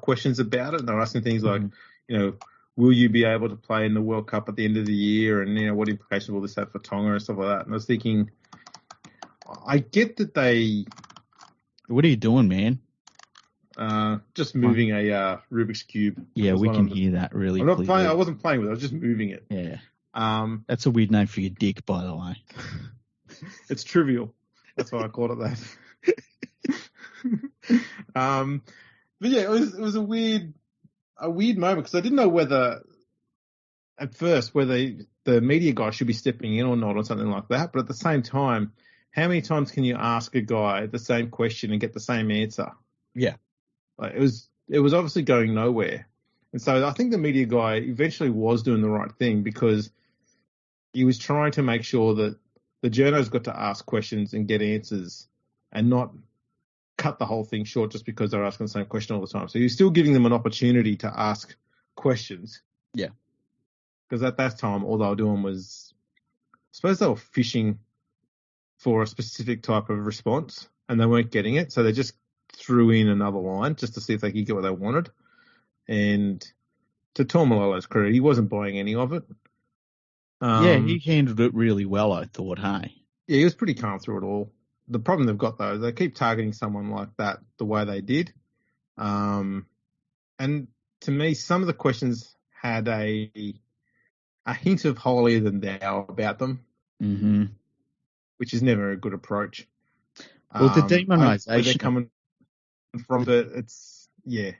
Speaker 1: questions about it. And they're asking things like, will you be able to play in the World Cup at the end of the year? And, what implications will this have for Tonga and stuff like that? And I was thinking, I get that they...
Speaker 2: What are you doing, man?
Speaker 1: Just moving a Rubik's Cube.
Speaker 2: Yeah, we can hear that really clearly.
Speaker 1: I wasn't playing with it. I was just moving it.
Speaker 2: Yeah. That's a weird name for your dick, by the way.
Speaker 1: It's trivial. That's why I called it that. But yeah, it was a weird moment because I didn't know whether the media guy should be stepping in or not or something like that. But at the same time, how many times can you ask a guy the same question and get the same answer?
Speaker 2: Yeah.
Speaker 1: Like it was obviously going nowhere. And so I think the media guy eventually was doing the right thing because he was trying to make sure that the journos got to ask questions and get answers and not cut the whole thing short just because they're asking the same question all the time. So you're still giving them an opportunity to ask questions.
Speaker 2: Yeah.
Speaker 1: Because at that time, all they were doing was, I suppose they were fishing for a specific type of response and they weren't getting it. So they just threw in another line just to see if they could get what they wanted. And to Tom Malolo's credit, he wasn't buying any of it.
Speaker 2: He handled it really well, I thought, hey?
Speaker 1: Yeah, he was pretty calm through it all. The problem they've got, though, they keep targeting someone like that the way they did. And to me, some of the questions had a hint of holier than thou about them, which is never a good approach.
Speaker 2: Well, the demonisation.
Speaker 1: They're coming from it's, yeah.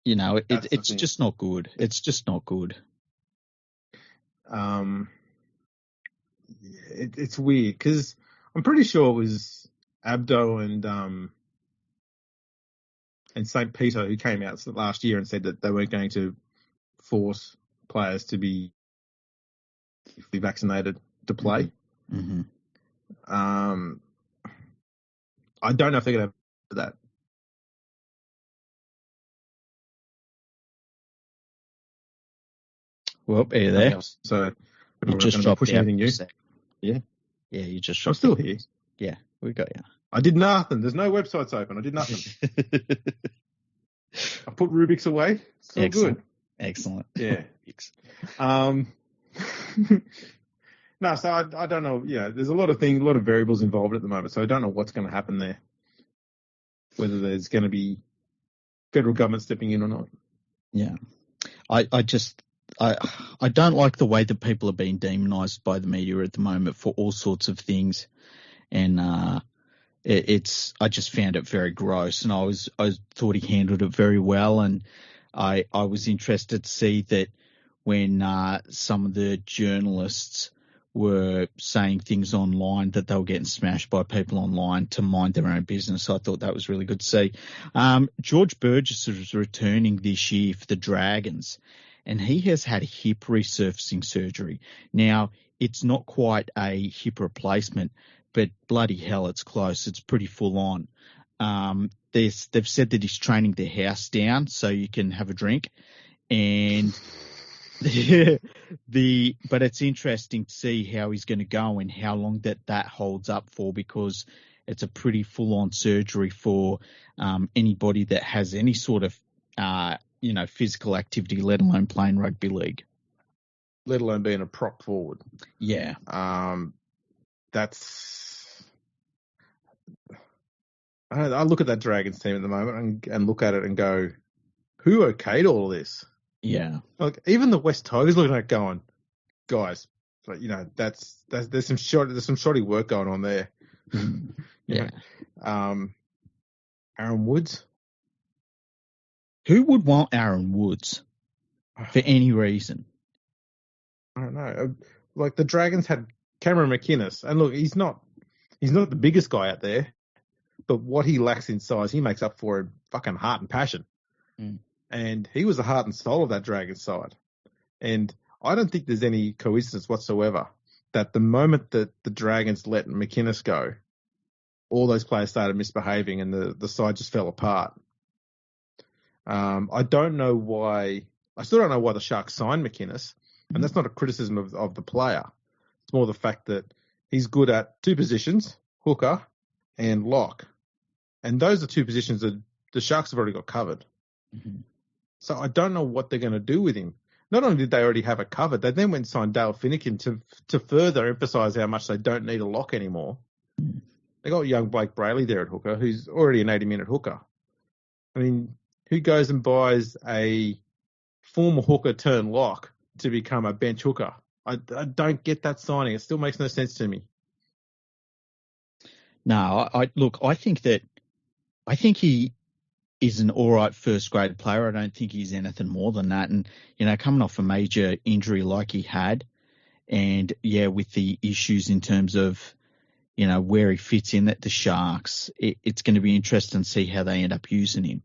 Speaker 2: You know, it's just not good. It's just not good.
Speaker 1: It's weird because I'm pretty sure it was Abdo and St. Peter who came out last year and said that they weren't going to force players to be vaccinated to play.
Speaker 2: Mm-hmm.
Speaker 1: I don't know if they're going to have that.
Speaker 2: Well, are you there?
Speaker 1: So
Speaker 2: you just dropped out.
Speaker 1: Yeah.
Speaker 2: Yeah, you just.
Speaker 1: I'm still here.
Speaker 2: Yeah, we got you.
Speaker 1: I did nothing. There's no websites open. I did nothing. I put Rubik's away. It's all good.
Speaker 2: Excellent.
Speaker 1: Yeah. No, so I don't know. Yeah, there's a lot of variables involved at the moment. So I don't know what's going to happen there. Whether there's going to be federal government stepping in or not.
Speaker 2: Yeah. I don't like the way that people are being demonised by the media at the moment for all sorts of things. And I just found it very gross, and I thought he handled it very well, and I was interested to see that when some of the journalists were saying things online that they were getting smashed by people online to mind their own business. I thought that was really good to see. George Burgess is returning this year for the Dragons, and he has had hip resurfacing surgery. Now, it's not quite a hip replacement, but bloody hell, it's close. It's pretty full on. They've said that he's training the house down so you can have a drink. And but it's interesting to see how he's going to go and how long that holds up for, because it's a pretty full on surgery for anybody that has any sort of physical activity, let alone playing rugby league,
Speaker 1: let alone being a prop forward.
Speaker 2: Yeah.
Speaker 1: I look at that Dragons team at the moment and look at it and go, who okayed all of this?
Speaker 2: Yeah.
Speaker 1: Like even the West Tigers looking at it going, guys, but there's some shoddy work going on there.
Speaker 2: Yeah.
Speaker 1: Aaron Woods.
Speaker 2: Who would want Aaron Woods for any reason?
Speaker 1: I don't know. Like the Dragons had Cameron McInnes, and look, he's not the biggest guy out there, but what he lacks in size, he makes up for in fucking heart and passion. And he was the heart and soul of that Dragons side. And I don't think there's any coincidence whatsoever that the moment that the Dragons let McInnes go, all those players started misbehaving and the side just fell apart. I don't know why. I still don't know why the Sharks signed McInnes, and that's not a criticism of the player. It's more the fact that he's good at two positions, hooker and lock. And those are two positions that the Sharks have already got covered.
Speaker 2: Mm-hmm.
Speaker 1: So I don't know what they're going to do with him. Not only did they already have it covered, they then went and signed Dale Finucane to further emphasise how much they don't need a lock anymore. They got young Blake Brayley there at hooker, who's already an 80-minute hooker. I mean, who goes and buys a former hooker turned lock to become a bench hooker? I don't get that signing. It still makes no sense to me.
Speaker 2: No, I think he is an all right first grade player. I don't think he's anything more than that. And, coming off a major injury like he had, and with the issues in terms of, where he fits in at the Sharks, it's going to be interesting to see how they end up using him.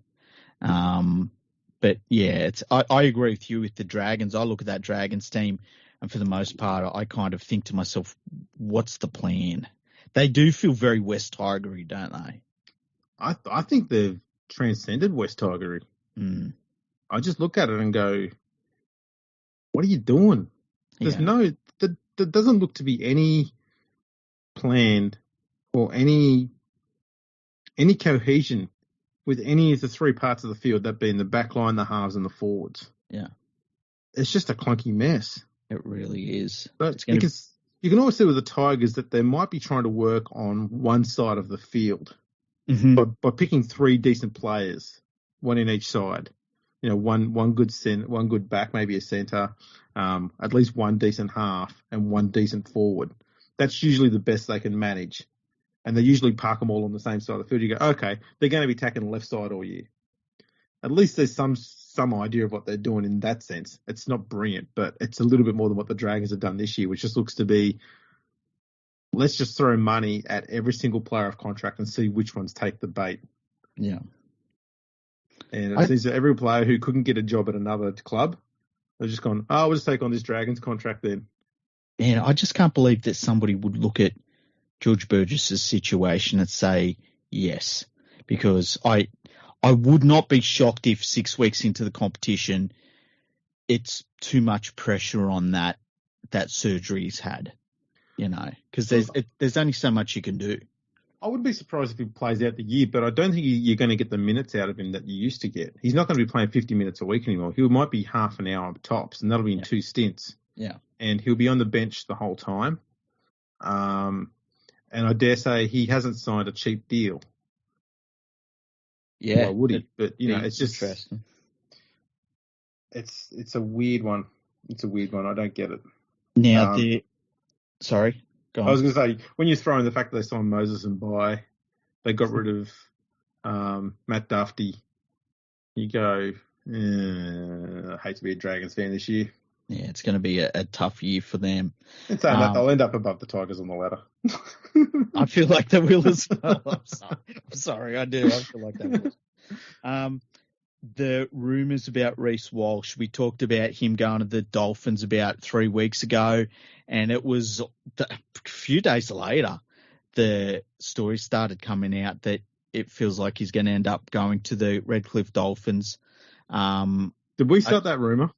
Speaker 2: But I agree with you with the Dragons. I look at that Dragons team, and for the most part, I kind of think to myself, what's the plan? They do feel very West Tigery, don't they?
Speaker 1: I think they've transcended West Tigery.
Speaker 2: Mm.
Speaker 1: I just look at it and go, what are you doing? There doesn't look to be any planned or any cohesion with any of the three parts of the field, that being the back line, the halves, and the forwards.
Speaker 2: Yeah.
Speaker 1: It's just a clunky mess.
Speaker 2: It really is.
Speaker 1: But because you can always see with the Tigers that they might be trying to work on one side of the field by picking three decent players, one in each side. One good back, maybe a centre, at least one decent half, and one decent forward. That's usually the best they can manage. And they usually park them all on the same side of the field. You go, okay, they're going to be attacking the left side all year. At least there's some idea of what they're doing in that sense. It's not brilliant, but it's a little bit more than what the Dragons have done this year, which just looks to be, let's just throw money at every single player of contract and see which ones take the bait.
Speaker 2: Yeah.
Speaker 1: And it seems that every player who couldn't get a job at another club, they've just gone, we'll just take on this Dragons contract then.
Speaker 2: And I just can't believe that somebody would look at George Burgess's situation and say yes, because I would not be shocked if 6 weeks into the competition, it's too much pressure on that surgery he's had, because there's only so much you can do.
Speaker 1: I wouldn't be surprised if he plays out the year, but I don't think you're going to get the minutes out of him that you used to get. He's not going to be playing 50 minutes a week anymore. He might be half an hour tops, and that'll be in 2 stints.
Speaker 2: Yeah.
Speaker 1: And he'll be on the bench the whole time. And I dare say he hasn't signed a cheap deal.
Speaker 2: Yeah.
Speaker 1: Why would he? But, it's just
Speaker 2: interesting.
Speaker 1: It's a weird one. It's a weird one. I don't get it.
Speaker 2: Now, sorry, go on.
Speaker 1: I was going to say, when you throw in the fact that they signed Moses and they got rid of Matt Duffy, you go, I hate to be a Dragons fan this year.
Speaker 2: Yeah, it's going to be a tough year for them.
Speaker 1: And saying that, they'll end up above the Tigers on the ladder.
Speaker 2: I feel like they will as well. I'm sorry, I do. I feel like they will. The rumours about Rhys Walsh, we talked about him going to the Dolphins about 3 weeks ago, and it was a few days later the story started coming out that it feels like he's going to end up going to the Redcliffe Dolphins.
Speaker 1: Did we start that rumour?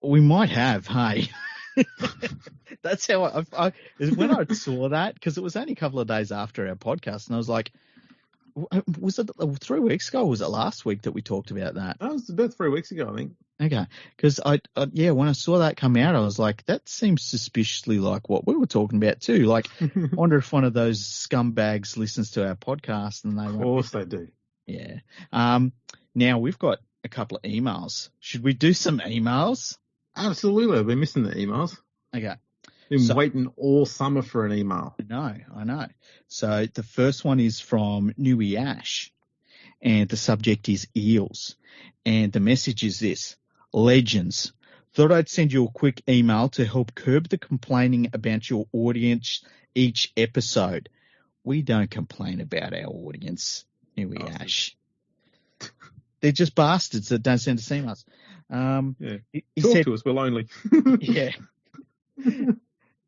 Speaker 2: We might have, hey. That's how when I saw that, because it was only a couple of days after our podcast, and I was like, was it 3 weeks ago or was it last week that we talked about that?
Speaker 1: That was about 3 weeks ago, I think.
Speaker 2: Okay. Because when I saw that come out, I was like, that seems suspiciously like what we were talking about too. Like, I wonder if one of those scumbags listens to our podcast and they
Speaker 1: Of course they do.
Speaker 2: Yeah. Now we've got a couple of emails. Should we do some emails?
Speaker 1: Absolutely. I've been missing the emails.
Speaker 2: Okay.
Speaker 1: Been waiting all summer for an email.
Speaker 2: I know. So the first one is from Nui Ash, and the subject is eels. And the message is this: legends. Thought I'd send you a quick email to help curb the complaining about your audience each episode. We don't complain about our audience, Nui Ash. They're just bastards that don't send us emails. He
Speaker 1: Talk
Speaker 2: said,
Speaker 1: to us, we're lonely.
Speaker 2: Yeah.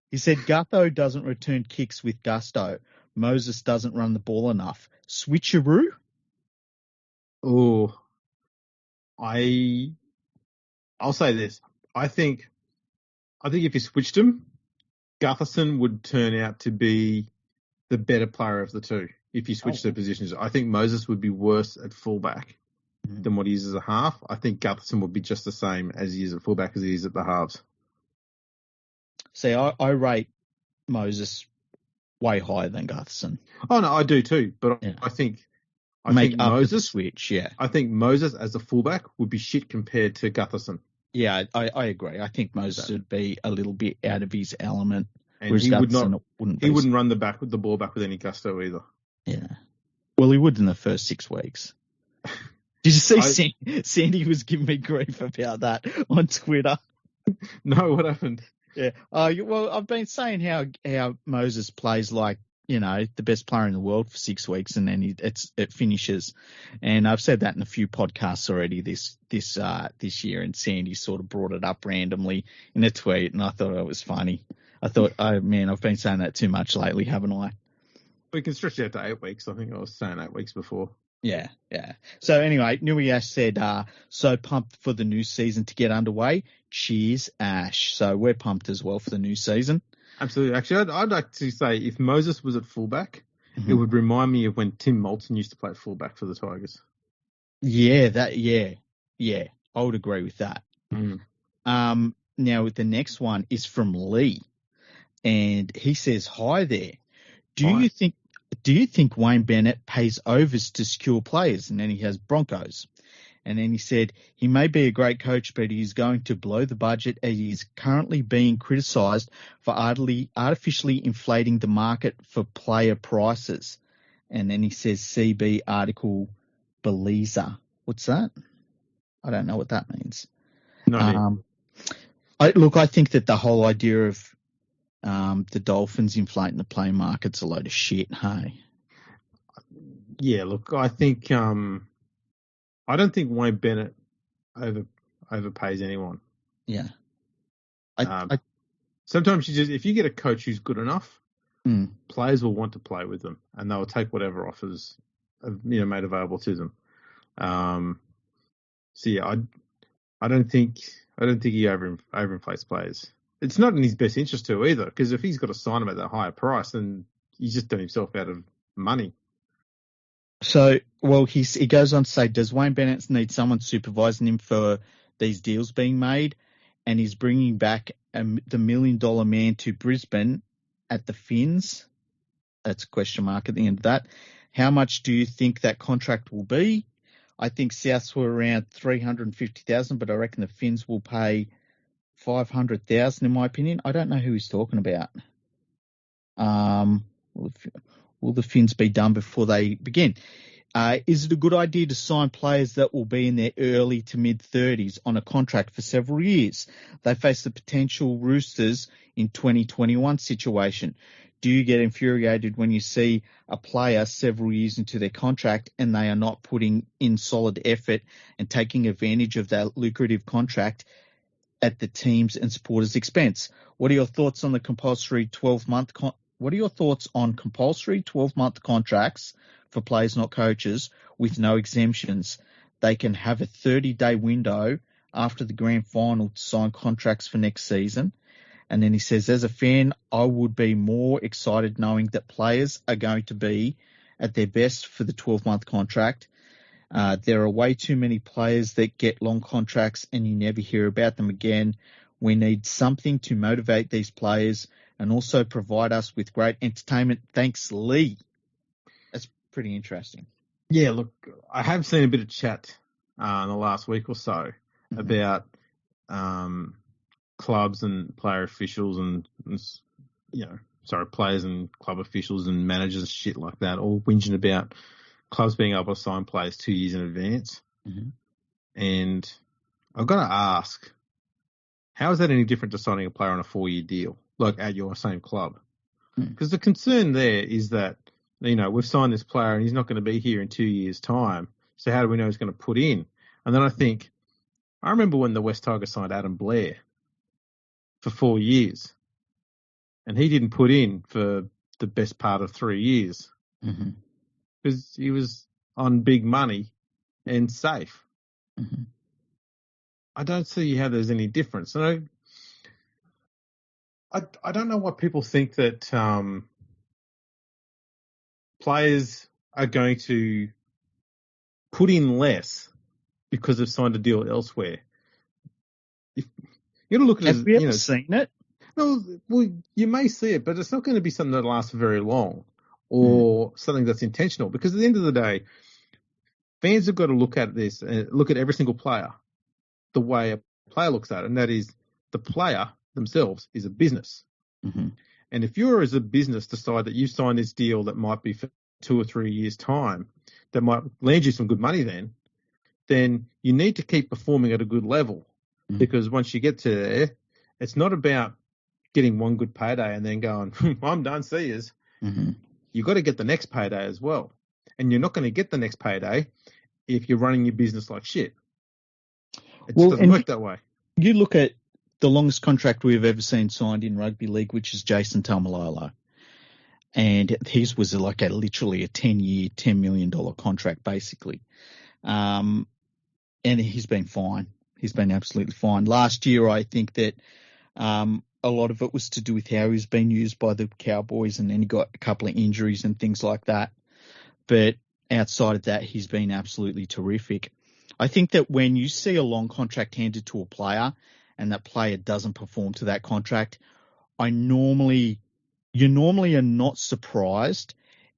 Speaker 2: He said, Gutho doesn't return kicks with gusto. Moses doesn't run the ball enough. Switcheroo?
Speaker 1: Oh, I'll say this. I think if you switched him, Gutherson would turn out to be the better player of the two if you switch their positions. I think Moses would be worse at fullback than what he is as a half. I think Gutherson would be just the same as he is at fullback as he is at the halves.
Speaker 2: See, I rate Moses way higher than Gutherson.
Speaker 1: Oh, no, I do too. But yeah. I think
Speaker 2: Moses switch, yeah.
Speaker 1: I think Moses as a fullback would be shit compared to Gutherson.
Speaker 2: Yeah, I agree. I think Moses would be a little bit out of his element.
Speaker 1: And he would not.
Speaker 2: Wouldn't
Speaker 1: he wouldn't run the ball back with any gusto either.
Speaker 2: Yeah. Well, he would in the first 6 weeks. Did you see Sandy was giving me grief about that on Twitter?
Speaker 1: No, what happened?
Speaker 2: Yeah. Well, I've been saying how Moses plays like, the best player in the world for 6 weeks, and then it finishes. And I've said that in a few podcasts already this year, and Sandy sort of brought it up randomly in a tweet, and I thought it was funny. I thought, I've been saying that too much lately, haven't I?
Speaker 1: We can stretch it out to 8 weeks. I think I was saying 8 weeks before.
Speaker 2: Yeah. So anyway, Nui Ash said, so pumped for the new season to get underway. Cheers, Ash. So we're pumped as well for the new season.
Speaker 1: Absolutely. Actually, I'd like to say if Moses was at fullback, it would remind me of when Tim Moulton used to play fullback for the Tigers.
Speaker 2: Yeah, I would agree with that. Now, the next one is from Lee, and he says, hi there. Do you think Wayne Bennett pays overs to secure players? And then he has Broncos. And then he said, he may be a great coach, but he's going to blow the budget as he's currently being criticised for artificially inflating the market for player prices. And then he says, CB article Beliza. What's that? I don't know what that means. I think that the whole idea of the Dolphins inflating the play market's a load of shit, hey?
Speaker 1: Yeah, look, I think I don't think Wayne Bennett overpays anyone.
Speaker 2: Yeah.
Speaker 1: Sometimes if you get a coach who's good enough, players will want to play with them, and they'll take whatever offers made available to them. So yeah, I don't think he overinflates players. It's not in his best interest to either, because if he's got to sign them at that higher price, then he's just done himself out of money.
Speaker 2: So, well, he goes on to say, does Wayne Bennett need someone supervising him for these deals being made? And he's bringing back the $1 million man to Brisbane at the Finns. That's a question mark at the end of that. How much do you think that contract will be? I think Souths were around $350,000, but I reckon the Finns will pay $500,000 in my opinion. I don't know who he's talking about. Will the Finns be done before they begin? Is it a good idea to sign players that will be in their early to mid-30s on a contract for several years? They face the potential Roosters in 2021 situation. Do you get infuriated when you see a player several years into their contract and they are not putting in solid effort and taking advantage of that lucrative contract at the team's and supporters' expense? What are your thoughts on the compulsory 12-month What are your thoughts on compulsory 12-month contracts for players, not coaches, with no exemptions? They can have a 30-day window after the grand final to sign contracts for next season. And then he says, as a fan, I would be more excited knowing that players are going to be at their best for the 12-month contract. There are way too many players that get long contracts and you never hear about them again. We need something to motivate these players and also provide us with great entertainment. Thanks, Lee. That's pretty interesting.
Speaker 1: Yeah, look, I have seen a bit of chat in the last week or so about clubs and player officials and players and club officials and managers and shit like that, all whinging about clubs being able to sign players 2 years in advance. And I've got to ask, how is that any different to signing a player on a 4-year deal, like at your same club? Because the concern there is that, we've signed this player and he's not going to be here in 2 years' time. So how do we know he's going to put in? And then I remember when the West Tigers signed Adam Blair for 4 years and he didn't put in for the best part of 3 years because he was on big money and safe. I don't see how there's any difference. And I don't know what people think that players are going to put in less because they've signed a deal elsewhere. You got to look at it.
Speaker 2: Have we ever seen it?
Speaker 1: No, well, you may see it, but it's not going to be something that lasts very long or something that's intentional. Because at the end of the day, fans have got to look at this and look at every single player the way a player looks at it, and that is the player themselves is a business.
Speaker 2: Mm-hmm.
Speaker 1: And if you're as a business decide that you sign this deal that might be for 2 or 3 years' time, that might land you some good money then you need to keep performing at a good level.
Speaker 2: Mm-hmm.
Speaker 1: Because once you get to there, it's not about getting one good payday and then going, I'm done, see yous.
Speaker 2: Mm-hmm.
Speaker 1: You've got to get the next payday as well. And you're not going to get the next payday if you're running your business like shit. It just doesn't work that way.
Speaker 2: You look at the longest contract we've ever seen signed in rugby league, which is Jason Taumalolo. And his was literally a 10-year, $10 million contract, basically. And he's been fine. He's been absolutely fine. Last year, I think that a lot of it was to do with how he was being used by the Cowboys, and then he got a couple of injuries and things like that. But outside of that, he's been absolutely terrific. I think that when you see a long contract handed to a player and that player doesn't perform to that contract, you normally are not surprised,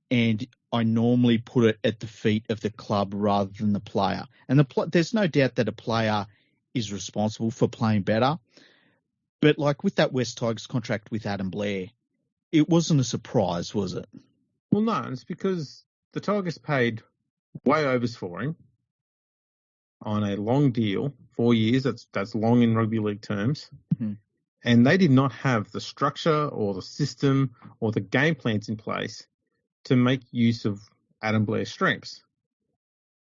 Speaker 2: and I normally put it at the feet of the club rather than the player. And there's no doubt that a player is responsible for playing better. But like with that West Tigers contract with Adam Blair, it wasn't a surprise, was it?
Speaker 1: Well, no, it's because the Tigers paid way overs for him on a long deal, 4 years. That's long in rugby league terms.
Speaker 2: Mm-hmm.
Speaker 1: And they did not have the structure or the system or the game plans in place to make use of Adam Blair's strengths.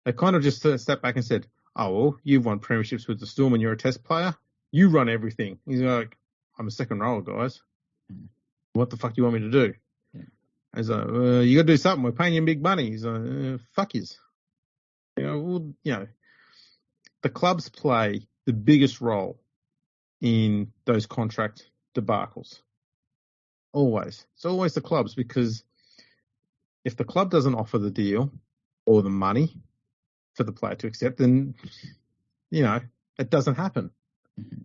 Speaker 1: They kind of just stepped back and said, oh, well, you've won premierships with the Storm and you're a test player. You run everything. He's like, I'm a second rower, guys. What the fuck do you want me to do?
Speaker 2: Yeah.
Speaker 1: He's like, you got to do something. We're paying you big money. He's like, fuck yous. The clubs play the biggest role in those contract debacles. Always. It's always the clubs, because if the club doesn't offer the deal or the money for the player to accept, then, it doesn't happen.
Speaker 2: Mm-hmm.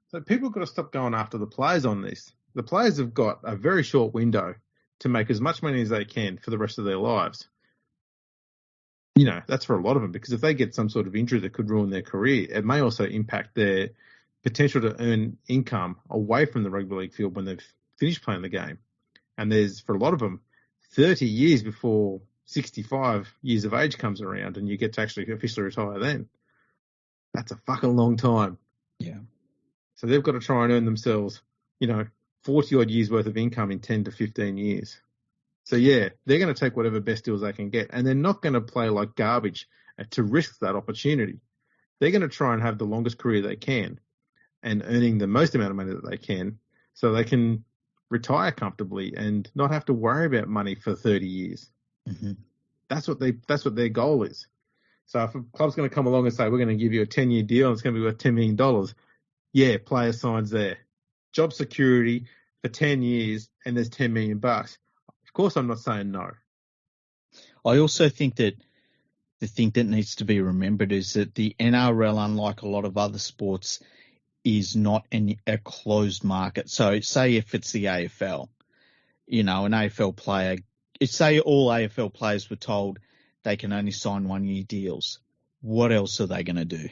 Speaker 1: So people have got to stop going after the players on this. The players have got a very short window to make as much money as they can for the rest of their lives. That's for a lot of them, because if they get some sort of injury that could ruin their career, it may also impact their potential to earn income away from the rugby league field when they've finished playing the game. And there's, for a lot of them, 30 years before 65 years of age comes around and you get to actually officially retire then. That's a fucking long time.
Speaker 2: Yeah.
Speaker 1: So they've got to try and earn themselves, 40 odd years worth of income in 10 to 15 years. So yeah, they're going to take whatever best deals they can get, and they're not going to play like garbage to risk that opportunity. They're going to try and have the longest career they can and earning the most amount of money that they can so they can retire comfortably and not have to worry about money for 30 years.
Speaker 2: Mm-hmm.
Speaker 1: That's what their goal is. So if a club's going to come along and say, we're going to give you a 10-year deal and it's going to be worth $10 million, yeah, player signs there. Job security for 10 years and there's $10 million. Of course, I'm not saying no.
Speaker 2: I also think that the thing that needs to be remembered is that the NRL, unlike a lot of other sports, is not a closed market. So say if it's the AFL, an AFL player, say all AFL players were told they can only sign 1-year deals. What else are they going to do?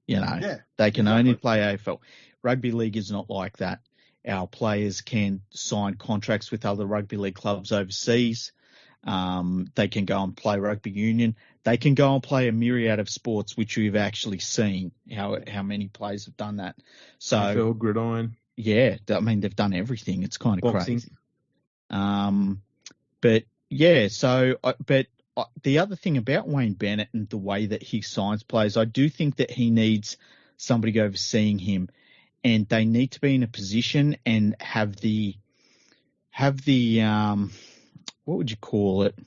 Speaker 2: They can only play AFL. Rugby league is not like that. Our players can sign contracts with other rugby league clubs overseas. They can go and play rugby union. They can go and play a myriad of sports, which we've actually seen how many players have done that. So
Speaker 1: NFL, gridiron.
Speaker 2: Yeah, they've done everything. It's kind of
Speaker 1: Boxing.
Speaker 2: crazy. But yeah, but the other thing about Wayne Bennett and the way that he signs players, I do think that he needs somebody overseeing him, and they need to be in a position and have the what would you call it?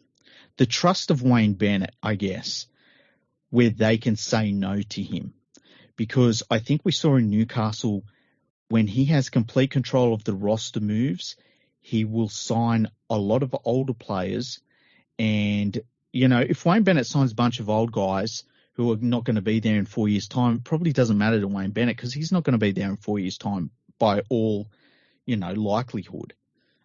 Speaker 2: The trust of Wayne Bennett, I guess, where they can say no to him. Because I think we saw in Newcastle, when he has complete control of the roster moves, he will sign a lot of older players. And, if Wayne Bennett signs a bunch of old guys who are not going to be there in 4 years' time, it probably doesn't matter to Wayne Bennett because he's not going to be there in 4 years' time by all, likelihood.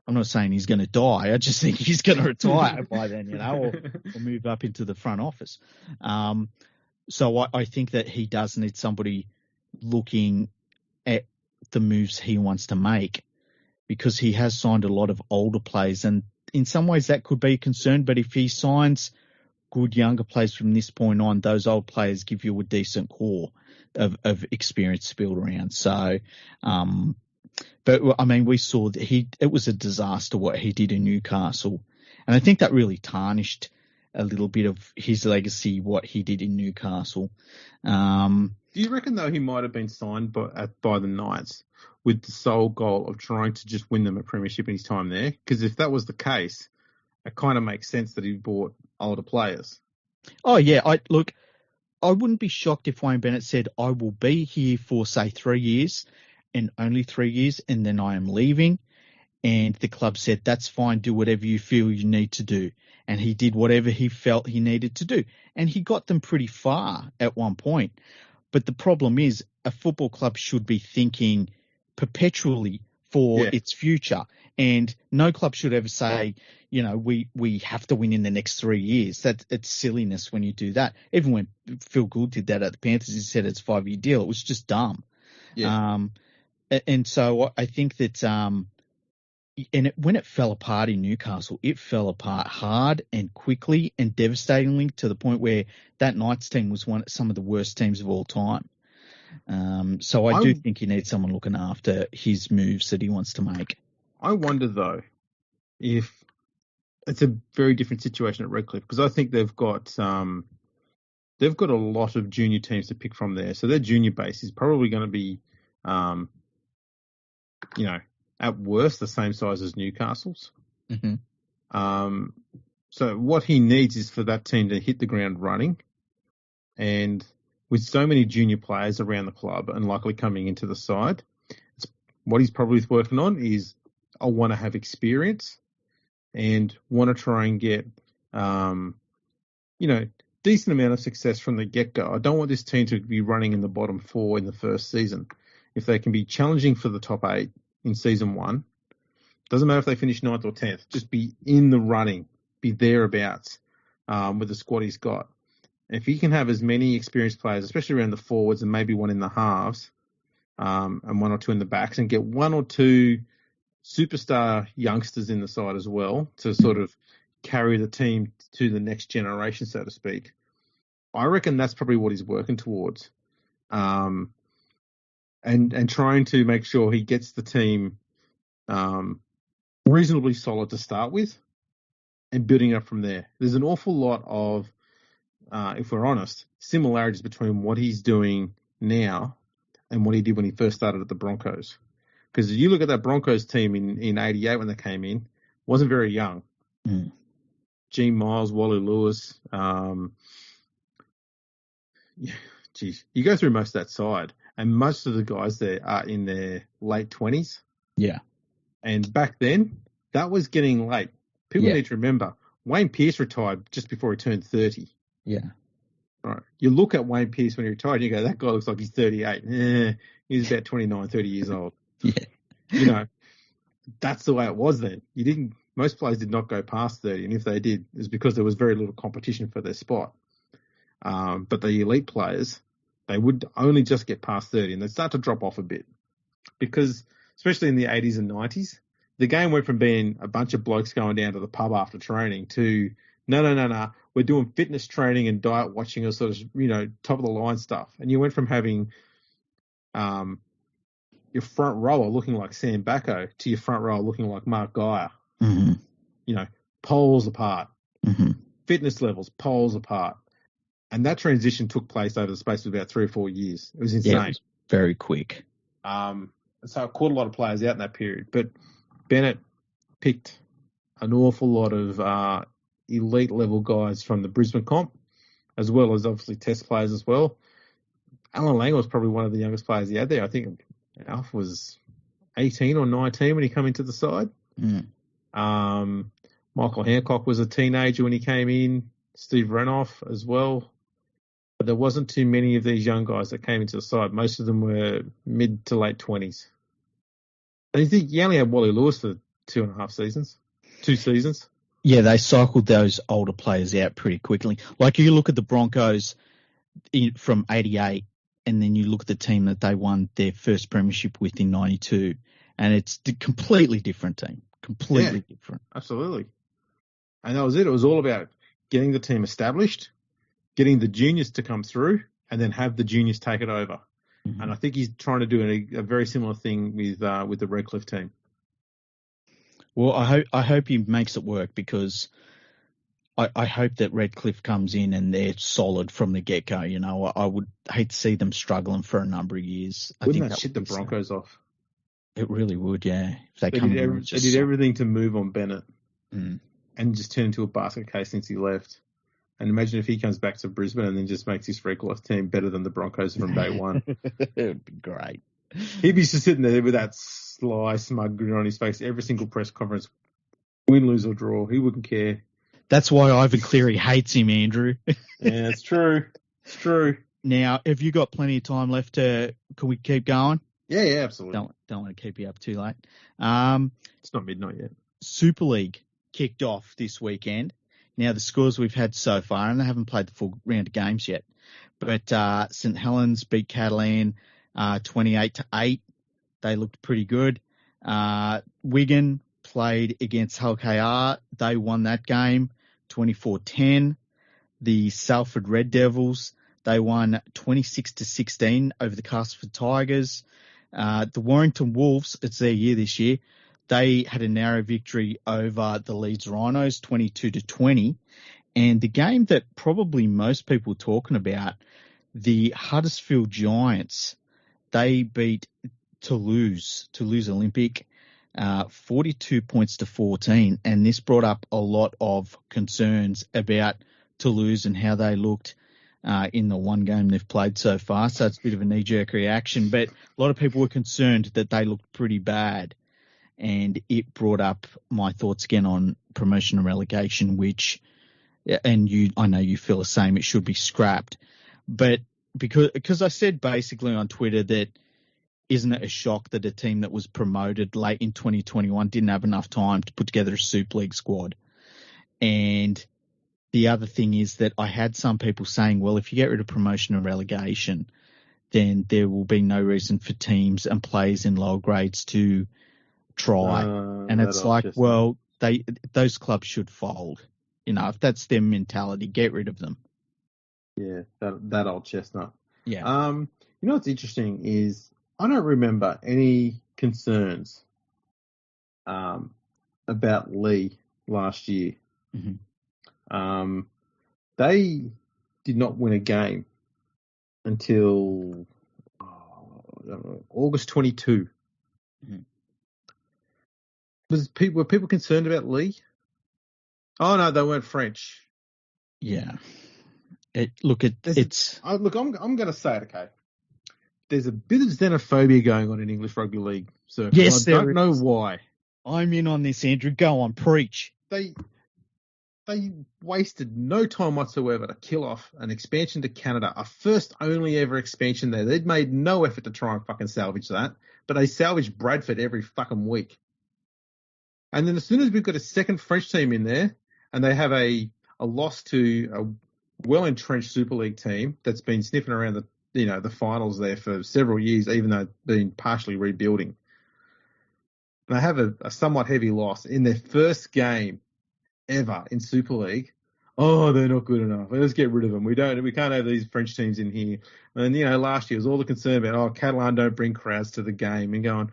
Speaker 2: I'm not saying he's going to die. I just think he's going to retire by then, or move up into the front office. So I think that he does need somebody looking at the moves he wants to make, because he has signed a lot of older players, and in some ways that could be a concern. But if he signs good younger players from this point on, those old players give you a decent core of experience to build around. So, but I mean, we saw that it was a disaster what he did in Newcastle, and I think that really tarnished a little bit of his legacy, what he did in Newcastle.
Speaker 1: Do you reckon, though, he might have been signed by the Knights with the sole goal of trying to just win them a premiership in his time there? Because if that was the case, it kind of makes sense that he bought older players.
Speaker 2: Oh, yeah. I wouldn't be shocked if Wayne Bennett said, I will be here for, say, 3 years and only 3 years, and then I am leaving. And the club said, that's fine, do whatever you feel you need to do. And he did whatever he felt he needed to do. And he got them pretty far at one point. But the problem is, a football club should be thinking perpetually for its future. And no club should ever say, you know, we have to win in the next 3 years. It's silliness when you do that. Even when Phil Gould did that at the Panthers, he said it's a 5-year deal. It was just dumb. Yeah. And so I think that when it fell apart in Newcastle, it fell apart hard and quickly and devastatingly, to the point where that Knights team was some of the worst teams of all time. So I do think he needs someone looking after his moves that he wants to make.
Speaker 1: I wonder, though, if it's a very different situation at Redcliffe, because I think they've got a lot of junior teams to pick from there. So their junior base is probably going to be, at worst, the same size as Newcastle's.
Speaker 2: Mm-hmm.
Speaker 1: So what he needs is for that team to hit the ground running. And with so many junior players around the club and likely coming into the side, what he's probably working on is, I want to have experience and want to try and get, decent amount of success from the get-go. I don't want this team to be running in the bottom 4 in the first season. If they can be challenging for the top 8 in season 1, doesn't matter if they finish 9th or 10th, just be in the running, be thereabouts with the squad he's got. And if he can have as many experienced players, especially around the forwards and maybe one in the halves, and 1 or 2 in the backs, and get 1 or 2 superstar youngsters in the side as well to sort of carry the team to the next generation, so to speak, I reckon that's probably what he's working towards. And trying to make sure he gets the team reasonably solid to start with and building up from there. There's an awful lot of, if we're honest, similarities between what he's doing now and what he did when he first started at the Broncos. Because you look at that Broncos team in 88 when they came in, wasn't very young.
Speaker 2: Mm.
Speaker 1: Gene Miles, Wally Lewis. You go through most of that side, and most of the guys there are in their late 20s.
Speaker 2: Yeah.
Speaker 1: And back then, that was getting late. People need to remember, Wayne Pearce retired just before he turned 30.
Speaker 2: Yeah.
Speaker 1: Right. You look at Wayne Pearce when he retired, you go, that guy looks like he's 38. He's about 29, 30 years old.
Speaker 2: Yeah.
Speaker 1: That's the way it was then. Most players did not go past 30, and if they did, it was because there was very little competition for their spot. But the elite players, they would only just get past 30, and they'd start to drop off a bit. Because, especially in the 80s and 90s, the game went from being a bunch of blokes going down to the pub after training to, no, we're doing fitness training and diet watching or sort of, top-of-the-line stuff. And you went from having your front rower looking like Sam Bacco to your front rower looking like Mark Geyer.
Speaker 2: Mm-hmm.
Speaker 1: Poles apart.
Speaker 2: Mm-hmm.
Speaker 1: Fitness levels, poles apart. And that transition took place over the space of about 3 or 4 years. It was insane.
Speaker 2: Yeah, it was very quick.
Speaker 1: So it caught a lot of players out in that period. But Bennett picked an awful lot of elite level guys from the Brisbane comp, as well as obviously test players as well. Alan Langer was probably one of the youngest players he had there. I think Alf was 18 or 19 when he came into the side.
Speaker 2: Mm.
Speaker 1: Michael Hancock was a teenager when he came in. Steve Renoff as well. But there wasn't too many of these young guys that came into the side. Most of them were mid to late 20s. And you think you only had Wally Lewis for 2.5 seasons? 2 seasons?
Speaker 2: Yeah, they cycled those older players out pretty quickly. Like you look at the Broncos from 88 and then you look at the team that they won their first premiership with in 92, and it's a completely different team. Completely different.
Speaker 1: Absolutely. And that was it. It was all about getting the team established, getting the juniors to come through, and then have the juniors take it over.
Speaker 2: Mm-hmm.
Speaker 1: And I think he's trying to do a very similar thing with the Redcliffe team.
Speaker 2: Well, I hope he makes it work, because I hope that Redcliffe comes in and they're solid from the get-go. You know, I would hate to see them struggling for a number of years.
Speaker 1: Wouldn't that shit the Broncos off?
Speaker 2: It really would, yeah. If they
Speaker 1: did everything to move on Bennett
Speaker 2: and
Speaker 1: just turn into a basket case since he left. And imagine if he comes back to Brisbane and then just makes his Redcliffe team better than the Broncos from day one.
Speaker 2: It would be great.
Speaker 1: He'd be just sitting there with that sly, smug grin on his face every single press conference, win, lose or draw. He wouldn't care.
Speaker 2: That's why Ivan Cleary hates him, Andrew.
Speaker 1: Yeah, it's true. It's true.
Speaker 2: Now, have you got plenty of time left? Can we keep going?
Speaker 1: Yeah, absolutely.
Speaker 2: Don't want to keep you up too late.
Speaker 1: It's not midnight yet.
Speaker 2: Super League kicked off this weekend. Now, the scores we've had so far, and they haven't played the full round of games yet, but St Helens beat Catalan 28-8. They looked pretty good. Wigan played against Hull KR. They won that game 24-10. The Salford Red Devils, they won 26-16 over the Castleford Tigers. The Warrington Wolves, it's their year this year. They had a narrow victory over the Leeds Rhinos, 22-20. And the game that probably most people are talking about, the Huddersfield Giants, they beat Toulouse Olympic, 42 points to 14. And this brought up a lot of concerns about Toulouse and how they looked in the one game they've played so far. So it's a bit of a knee-jerk reaction. But a lot of people were concerned that they looked pretty bad. And it brought up my thoughts again on promotion and relegation, which, and I know you feel the same, it should be scrapped. But because I said basically on Twitter that isn't it a shock that a team that was promoted late in 2021 didn't have enough time to put together a Super League squad? And the other thing is that I had some people saying, well, if you get rid of promotion and relegation, then there will be no reason for teams and players in lower grades to try. And it's like, well, those clubs should fold. You know, if that's their mentality, get rid of them.
Speaker 1: Yeah, that old chestnut.
Speaker 2: Yeah.
Speaker 1: You know what's interesting is I don't remember any concerns about Lee last year.
Speaker 2: Mm-hmm.
Speaker 1: They did not win a game until August 22.
Speaker 2: Mm-hmm.
Speaker 1: Were people concerned about Lee? Oh no, they weren't French.
Speaker 2: Yeah. I'm
Speaker 1: going to say it, okay. There's a bit of xenophobia going on in English rugby league circles.
Speaker 2: Yes,
Speaker 1: I don't know why.
Speaker 2: I'm in on this, Andrew. Go on, preach.
Speaker 1: They wasted no time whatsoever to kill off an expansion to Canada, a first only ever expansion there. They'd made no effort to try and fucking salvage that, but they salvaged Bradford every fucking week. And then as soon as we've got a second French team in there, and they have a loss to a well-entrenched Super League team that's been sniffing around the finals there for several years, even though they've been partially rebuilding. And they have a somewhat heavy loss in their first game ever in Super League. Oh, they're not good enough. Let's get rid of them. We can't have these French teams in here. And last year was all the concern about, Catalan don't bring crowds to the game, and going,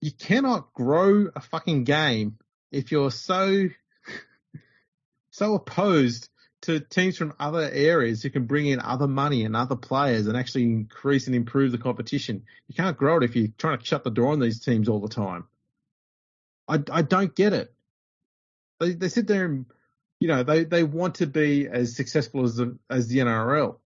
Speaker 1: you cannot grow a fucking game if you're so opposed to teams from other areas who can bring in other money and other players and actually increase and improve the competition. You can't grow it if you're trying to shut the door on these teams all the time. I don't get it. They sit there and, they want to be as successful as the NRL.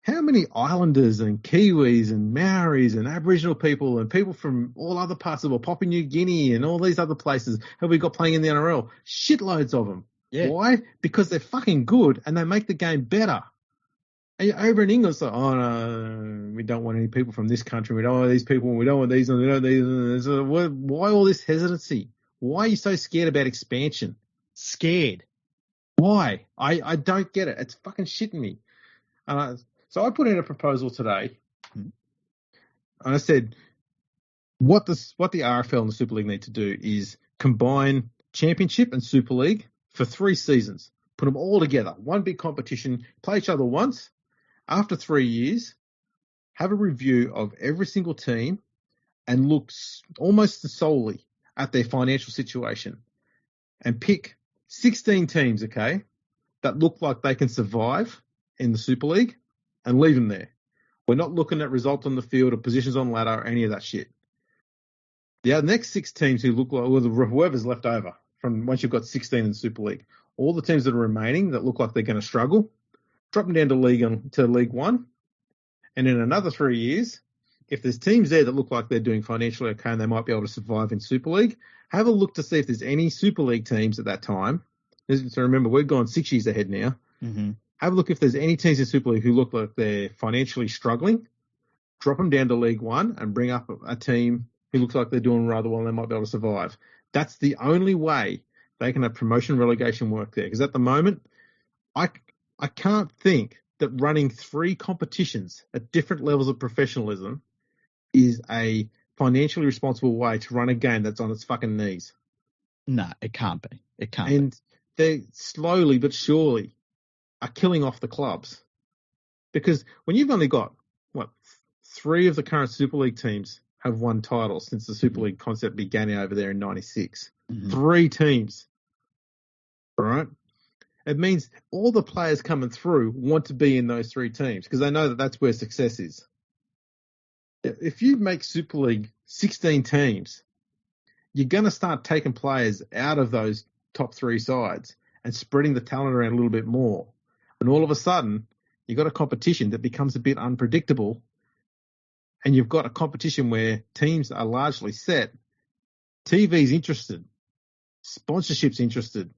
Speaker 1: How many Islanders and Kiwis and Maoris and Aboriginal people and people from all other parts of the world, Papua New Guinea and all these other places have we got playing in the NRL? Shitloads of them.
Speaker 2: Yeah.
Speaker 1: Why? Because they're fucking good and they make the game better. And over in England, it's like, oh no, we don't want any people from this country. We don't want these people. We don't want these. And we don't want these. Why all this hesitancy? Why are you so scared about expansion?
Speaker 2: Scared.
Speaker 1: Why? I don't get it. It's fucking shitting me. So I put in a proposal today, and I said, what the RFL and the Super League need to do is combine Championship and Super League for 3 seasons. Put them all together, one big competition, play each other once. After 3 years, have a review of every single team and look almost solely at their financial situation and pick 16 teams, okay, that look like they can survive in the Super League and leave them there. We're not looking at results on the field or positions on ladder or any of that shit. The next 6 teams who look like, or whoever's left over from once you've got 16 in the Super League, all the teams that are remaining that look like they're going to struggle, drop them down to League One. And in another 3 years, if there's teams there that look like they're doing financially okay and they might be able to survive in Super League, have a look to see if there's any Super League teams at that time. So remember, we're going 6 years ahead now.
Speaker 2: Mm-hmm.
Speaker 1: Have a look if there's any teams in Super League who look like they're financially struggling. Drop them down to League One and bring up a team who looks like they're doing rather well and they might be able to survive. That's the only way they can have promotion and relegation work there. Because at the moment, I can't think that running 3 competitions at different levels of professionalism is a financially responsible way to run a game that's on its fucking knees.
Speaker 2: No, it can't be. It can't
Speaker 1: and
Speaker 2: be.
Speaker 1: They slowly but surely are killing off the clubs. Because when you've only got, 3 of the current Super League teams have won titles since the Super League concept began over there in 96. 3 teams. All right? It means all the players coming through want to be in those 3 teams because they know that that's where success is. If you make Super League 16 teams, you're going to start taking players out of those top 3 sides and spreading the talent around a little bit more. And all of a sudden, you've got a competition that becomes a bit unpredictable, and you've got a competition where teams are largely set. TV's interested. Sponsorship's interested.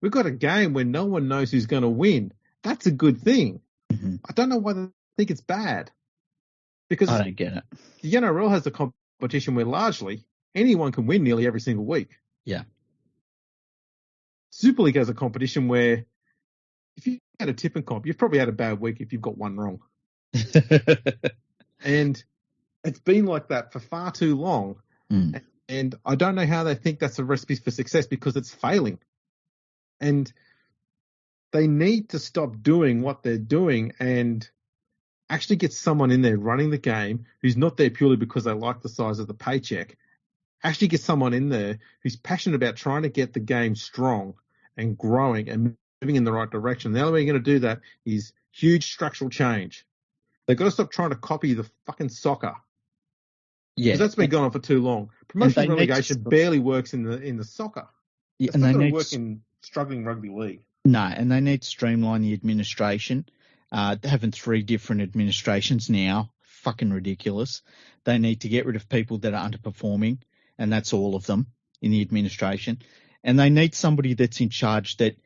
Speaker 1: We've got a game where no one knows who's going to win. That's a good thing.
Speaker 2: Mm-hmm.
Speaker 1: I don't know why they think it's bad. Because
Speaker 2: I don't get it.
Speaker 1: The NRL has a competition where largely anyone can win nearly every single week.
Speaker 2: Yeah.
Speaker 1: Super League has a competition where if you had a tipping comp, you've probably had a bad week if you've got one wrong. And it's been like that for far too long.
Speaker 2: Mm.
Speaker 1: And I don't know how they think that's a recipe for success because it's failing. And they need to stop doing what they're doing and actually get someone in there running the game who's not there purely because they like the size of the paycheck. Actually get someone in there who's passionate about trying to get the game strong and growing and moving in the right direction. The only way you're going to do that is huge structural change. They've got to stop trying to copy the fucking soccer.
Speaker 2: Yeah.
Speaker 1: Because that's been going on for too long. Promotion and relegation barely works in the soccer.
Speaker 2: Yeah,
Speaker 1: it's not going to work in struggling rugby league.
Speaker 2: No, and they need to streamline the administration. Having 3 different administrations now, fucking ridiculous. They need to get rid of people that are underperforming, and that's all of them in the administration. And they need somebody that's in charge that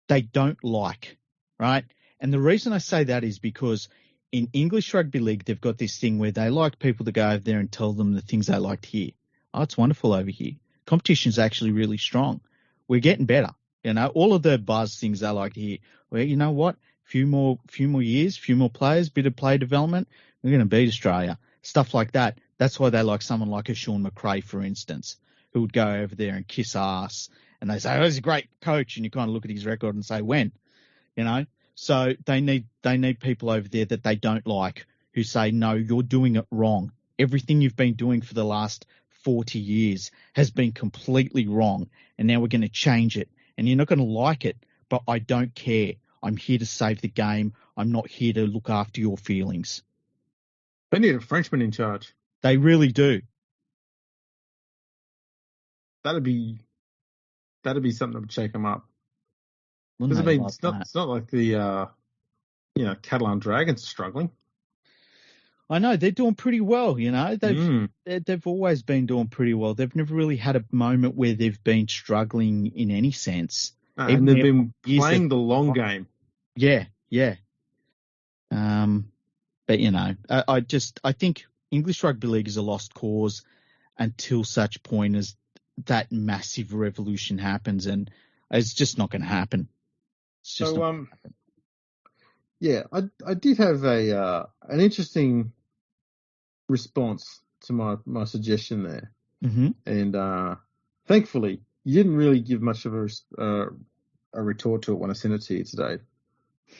Speaker 2: they don't like, right? And the reason I say that is because in English Rugby League, they've got this thing where they like people to go over there and tell them the things they like to hear. Oh, it's wonderful over here. Competition's actually really strong. We're getting better. You know, all of the buzz things they like to hear. Well, you know what? Few more years, few more players, bit of play development. We're going to beat Australia. Stuff like that. That's why they like someone like a Sean McRae, for instance, who would go over there and kiss ass. And they say, oh, he's a great coach. And you kind of look at his record and say, when? You know? So they need people over there that they don't like who say, no, you're doing it wrong. Everything you've been doing for the last 40 years has been completely wrong. And now we're going to change it. And you're not going to like it, but I don't care. I'm here to save the game. I'm not here to look after your feelings.
Speaker 1: They need a Frenchman in charge.
Speaker 2: They really do.
Speaker 1: That'd be something that would shake them up.
Speaker 2: Because
Speaker 1: it's not like the Catalan Dragons are struggling.
Speaker 2: I know they're doing pretty well. You know, they've always been doing pretty well. They've never really had a moment where they've been struggling in any sense.
Speaker 1: And they've been playing the long game.
Speaker 2: Yeah. But you know, I think English Rugby League is a lost cause until such point as that massive revolution happens, and it's just not going to happen. It's just not going to happen.
Speaker 1: Yeah, I did have an interesting response to my suggestion there, and thankfully you didn't really give much of a retort to it when I sent it to you today.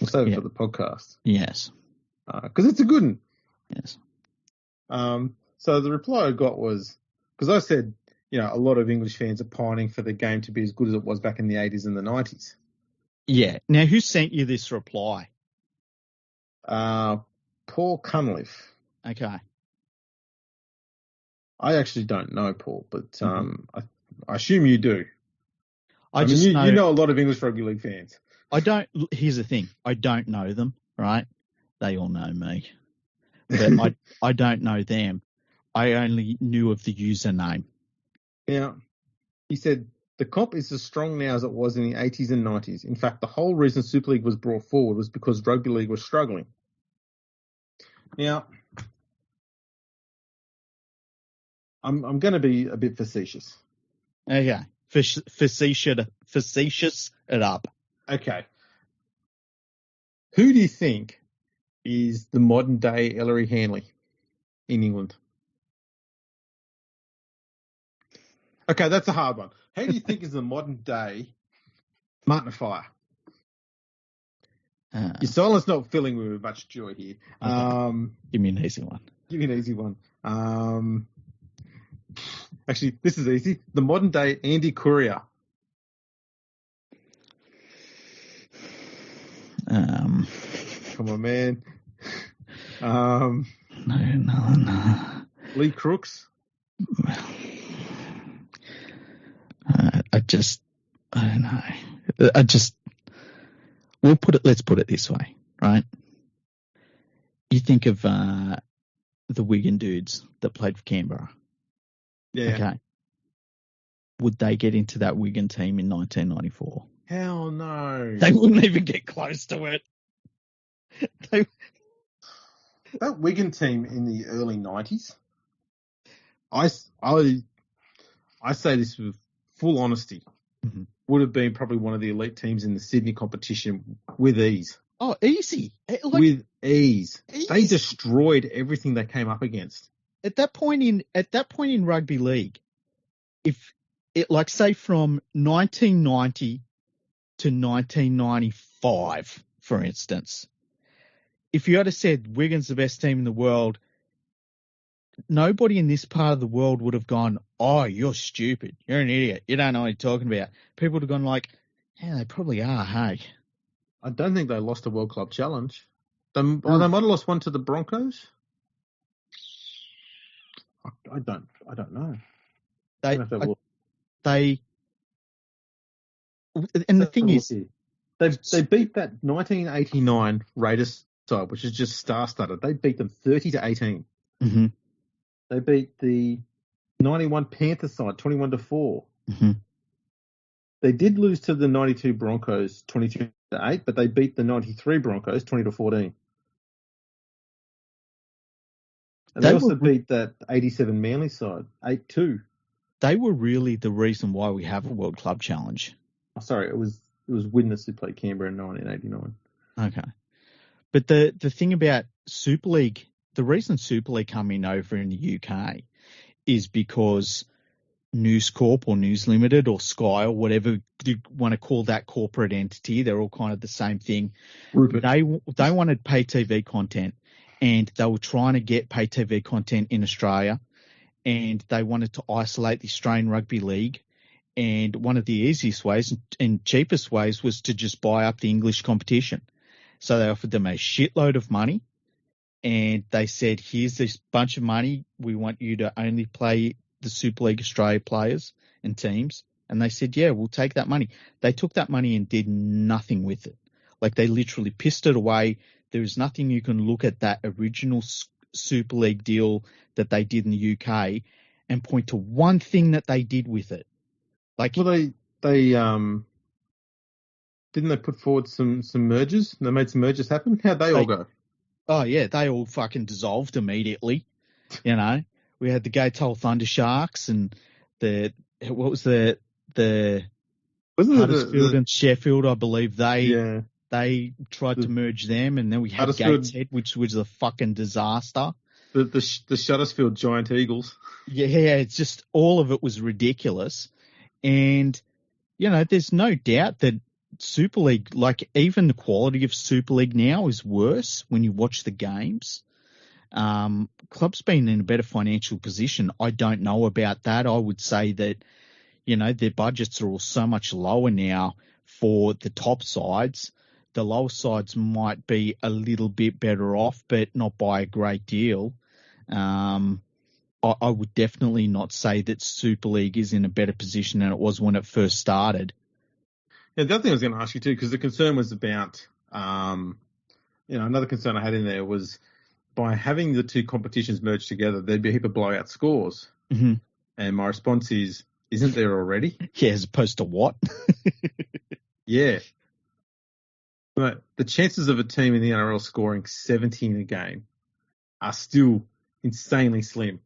Speaker 1: We'll save it for the podcast.
Speaker 2: Yes,
Speaker 1: because it's a good one.
Speaker 2: Yes.
Speaker 1: So the reply I got was, because I said, a lot of English fans are pining for the game to be as good as it was back in the 80s and the 90s.
Speaker 2: Yeah. Now, who sent you this reply?
Speaker 1: Paul Cunliffe.
Speaker 2: Okay.
Speaker 1: I actually don't know Paul, but I assume you do. I mean, you know a lot of English rugby league fans.
Speaker 2: I don't. Here's the thing. I don't know them, right? They all know me. But I don't know them. I only knew of the username.
Speaker 1: Yeah. He said, the comp is as strong now as it was in the 80s and 90s. In fact, the whole reason Super League was brought forward was because rugby league was struggling. Now, I'm going to be a bit facetious.
Speaker 2: Okay. Facetious it up.
Speaker 1: Okay. Who do you think is the modern day Ellery Hanley in England? Okay, that's a hard one. Who do you think is the modern day Martin Fire? Your silence not filling me with much joy here.
Speaker 2: Okay. Give me an easy one.
Speaker 1: Actually, this is easy. The modern day Andy Courier. Come on, man.
Speaker 2: No.
Speaker 1: Lee Crooks.
Speaker 2: I don't know. Let's put it this way, right? You think of the Wigan dudes that played for Canberra.
Speaker 1: Yeah.
Speaker 2: Okay. Would they get into that Wigan team in 1994?
Speaker 1: Hell no.
Speaker 2: They wouldn't even get close to it.
Speaker 1: That Wigan team in the early 90s, I say this with full honesty, would have been probably one of the elite teams in the Sydney competition with ease.
Speaker 2: Oh, easy.
Speaker 1: With ease. They destroyed everything they came up against.
Speaker 2: At that point in rugby league, if it, like, say from 1990 to 1995, for instance, if you had said Wigan's the best team in the world, nobody in this part of the world would have gone, oh, you're stupid. You're an idiot. You don't know what you're talking about. People would have gone like, yeah, they probably are, hey.
Speaker 1: I don't think they lost a World Club Challenge. They might have lost one to the Broncos. I don't know.
Speaker 2: And the thing is,
Speaker 1: they beat that 1989 Raiders side, which is just star-studded. They beat them 30-18.
Speaker 2: Mm-hmm.
Speaker 1: They beat the 91 Panthers side 21-4.
Speaker 2: Mm-hmm.
Speaker 1: They did lose to the 92 Broncos 22-8, but they beat the 93 Broncos 20-14. And they also beat that 87 Manly side 8-2.
Speaker 2: They were really the reason why we have a World Club Challenge.
Speaker 1: Oh, sorry, it was Widnes who played Canberra in 1989.
Speaker 2: Okay. But the thing about Super League, the reason Super League coming over in the UK is because News Corp or News Limited or Sky or whatever you want to call that corporate entity, they're all kind of the same thing.
Speaker 1: Rupert.
Speaker 2: They wanted pay TV content, and they were trying to get pay TV content in Australia, and they wanted to isolate the Australian Rugby League. And one of the easiest ways and cheapest ways was to just buy up the English competition. So they offered them a shitload of money, and they said, here's this bunch of money. We want you to only play the Super League Australia players and teams. And they said, yeah, we'll take that money. They took that money and did nothing with it. Like, they literally pissed it away. There is nothing you can look at that original Super League deal that they did in the UK and point to one thing that they did with it. Like,
Speaker 1: well, they didn't they put forward some mergers? They made some mergers happen. How'd they all go?
Speaker 2: Oh yeah, they all fucking dissolved immediately. You know, we had the Gaytol Thunder Sharks and the Huddersfield and Sheffield, I believe they They tried to merge them, and then we had Gateshead, which was a fucking disaster.
Speaker 1: The Huddersfield Giant Eagles.
Speaker 2: Yeah, it's just all of it was ridiculous. And, there's no doubt that Super League, like even the quality of Super League now is worse when you watch the games. Clubs been in a better financial position. I don't know about that. I would say that, their budgets are all so much lower now for the top sides. The lower sides might be a little bit better off, but not by a great deal. I would definitely not say that Super League is in a better position than it was when it first started.
Speaker 1: Yeah, the other thing I was going to ask you too, because the concern was about, another concern I had in there was by having the two competitions merged together, there'd be a heap of blowout scores.
Speaker 2: Mm-hmm.
Speaker 1: And my response is, isn't there already?
Speaker 2: Yeah, as opposed to what?
Speaker 1: Yeah. But the chances of a team in the NRL scoring 70 in a game are still insanely slim.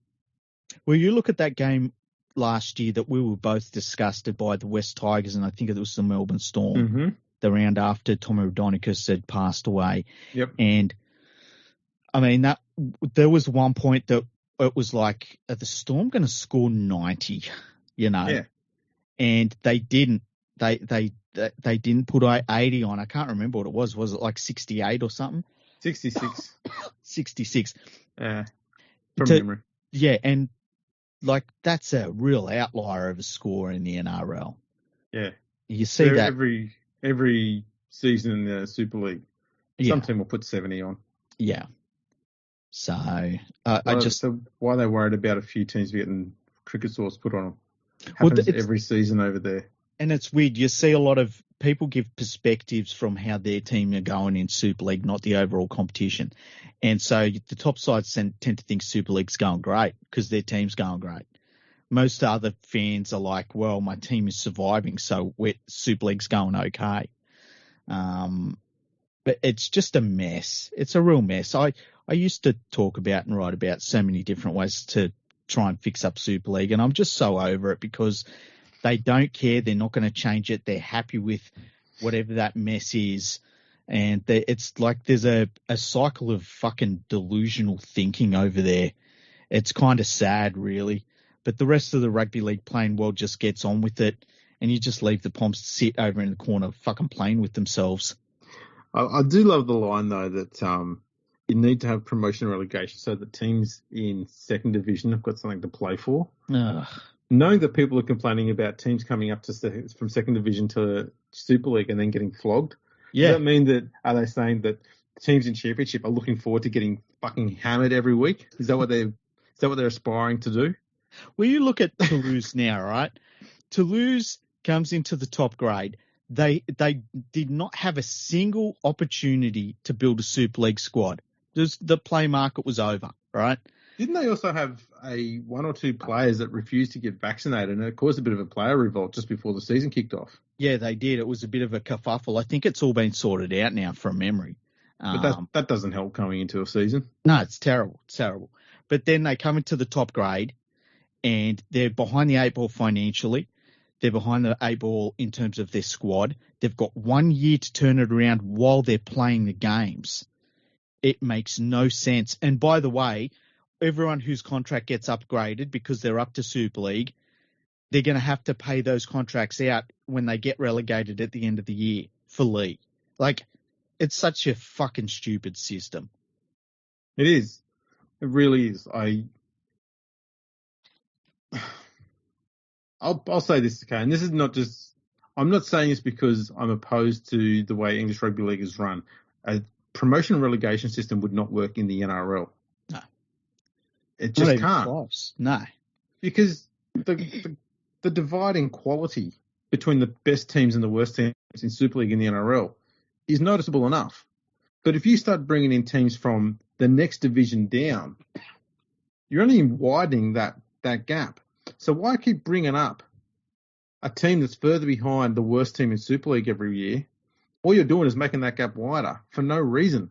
Speaker 2: Well, you look at that game last year that we were both disgusted by, the West Tigers, and I think it was the Melbourne Storm, the round after Tommy Raudonikis had passed away.
Speaker 1: Yep.
Speaker 2: And, I mean, there was one point that it was like, are the Storm going to score 90,
Speaker 1: Yeah.
Speaker 2: And they didn't. They didn't put 80 on. I can't remember what it was. Was it like 68 or something?
Speaker 1: 66.
Speaker 2: 66.
Speaker 1: From memory.
Speaker 2: Yeah, and like that's a real outlier of a score in the NRL.
Speaker 1: Yeah.
Speaker 2: You see that
Speaker 1: every season in the Super League. Some team will put 70 on.
Speaker 2: Yeah. So
Speaker 1: So why are they worried about a few teams getting cricket scores put on them? Happens every season over there.
Speaker 2: And it's weird. You see a lot of people give perspectives from how their team are going in Super League, not the overall competition. And so the top sides tend to think Super League's going great because their team's going great. Most other fans are like, well, my team is surviving, so Super League's going okay. But it's just a mess. It's a real mess. I used to talk about and write about so many different ways to try and fix up Super League, and I'm just so over it because they don't care. They're not going to change it. They're happy with whatever that mess is. And it's like there's a cycle of fucking delusional thinking over there. It's kind of sad, really. But the rest of the rugby league playing world just gets on with it, and you just leave the Poms to sit over in the corner fucking playing with themselves.
Speaker 1: I do love the line, though, that you need to have promotion and relegation so that teams in second division have got something to play for.
Speaker 2: Ugh.
Speaker 1: Knowing that people are complaining about teams coming up from second division to Super League and then getting flogged, does that mean are they saying that teams in championship are looking forward to getting fucking hammered every week? Is that what they're aspiring to do?
Speaker 2: Well, you look at Toulouse now, right? Toulouse comes into the top grade. They did not have a single opportunity to build a Super League squad. The play market was over, right?
Speaker 1: Didn't they also have one or two players that refused to get vaccinated, and it caused a bit of a player revolt just before the season kicked off?
Speaker 2: Yeah, they did. It was a bit of a kerfuffle. I think it's all been sorted out now from memory.
Speaker 1: But that doesn't help coming into a season.
Speaker 2: No, it's terrible. It's terrible. But then they come into the top grade, and they're behind the 8 ball financially. They're behind the 8 ball in terms of their squad. They've got 1 year to turn it around while they're playing the games. It makes no sense. And by the way, everyone whose contract gets upgraded because they're up to Super League, they're going to have to pay those contracts out when they get relegated at the end of the year for league. Like, it's such a fucking stupid system.
Speaker 1: It is. It really is. I'll say this, okay, and this is not just, I'm not saying this because I'm opposed to the way English Rugby League is run. A promotion and relegation system would not work in the NRL.
Speaker 2: No.
Speaker 1: It just can't.
Speaker 2: Close. No.
Speaker 1: Because the divide in quality between the best teams and the worst teams in Super League and the NRL is noticeable enough. But if you start bringing in teams from the next division down, you're only widening that gap. So why keep bringing up a team that's further behind the worst team in Super League every year? All you're doing is making that gap wider for no reason.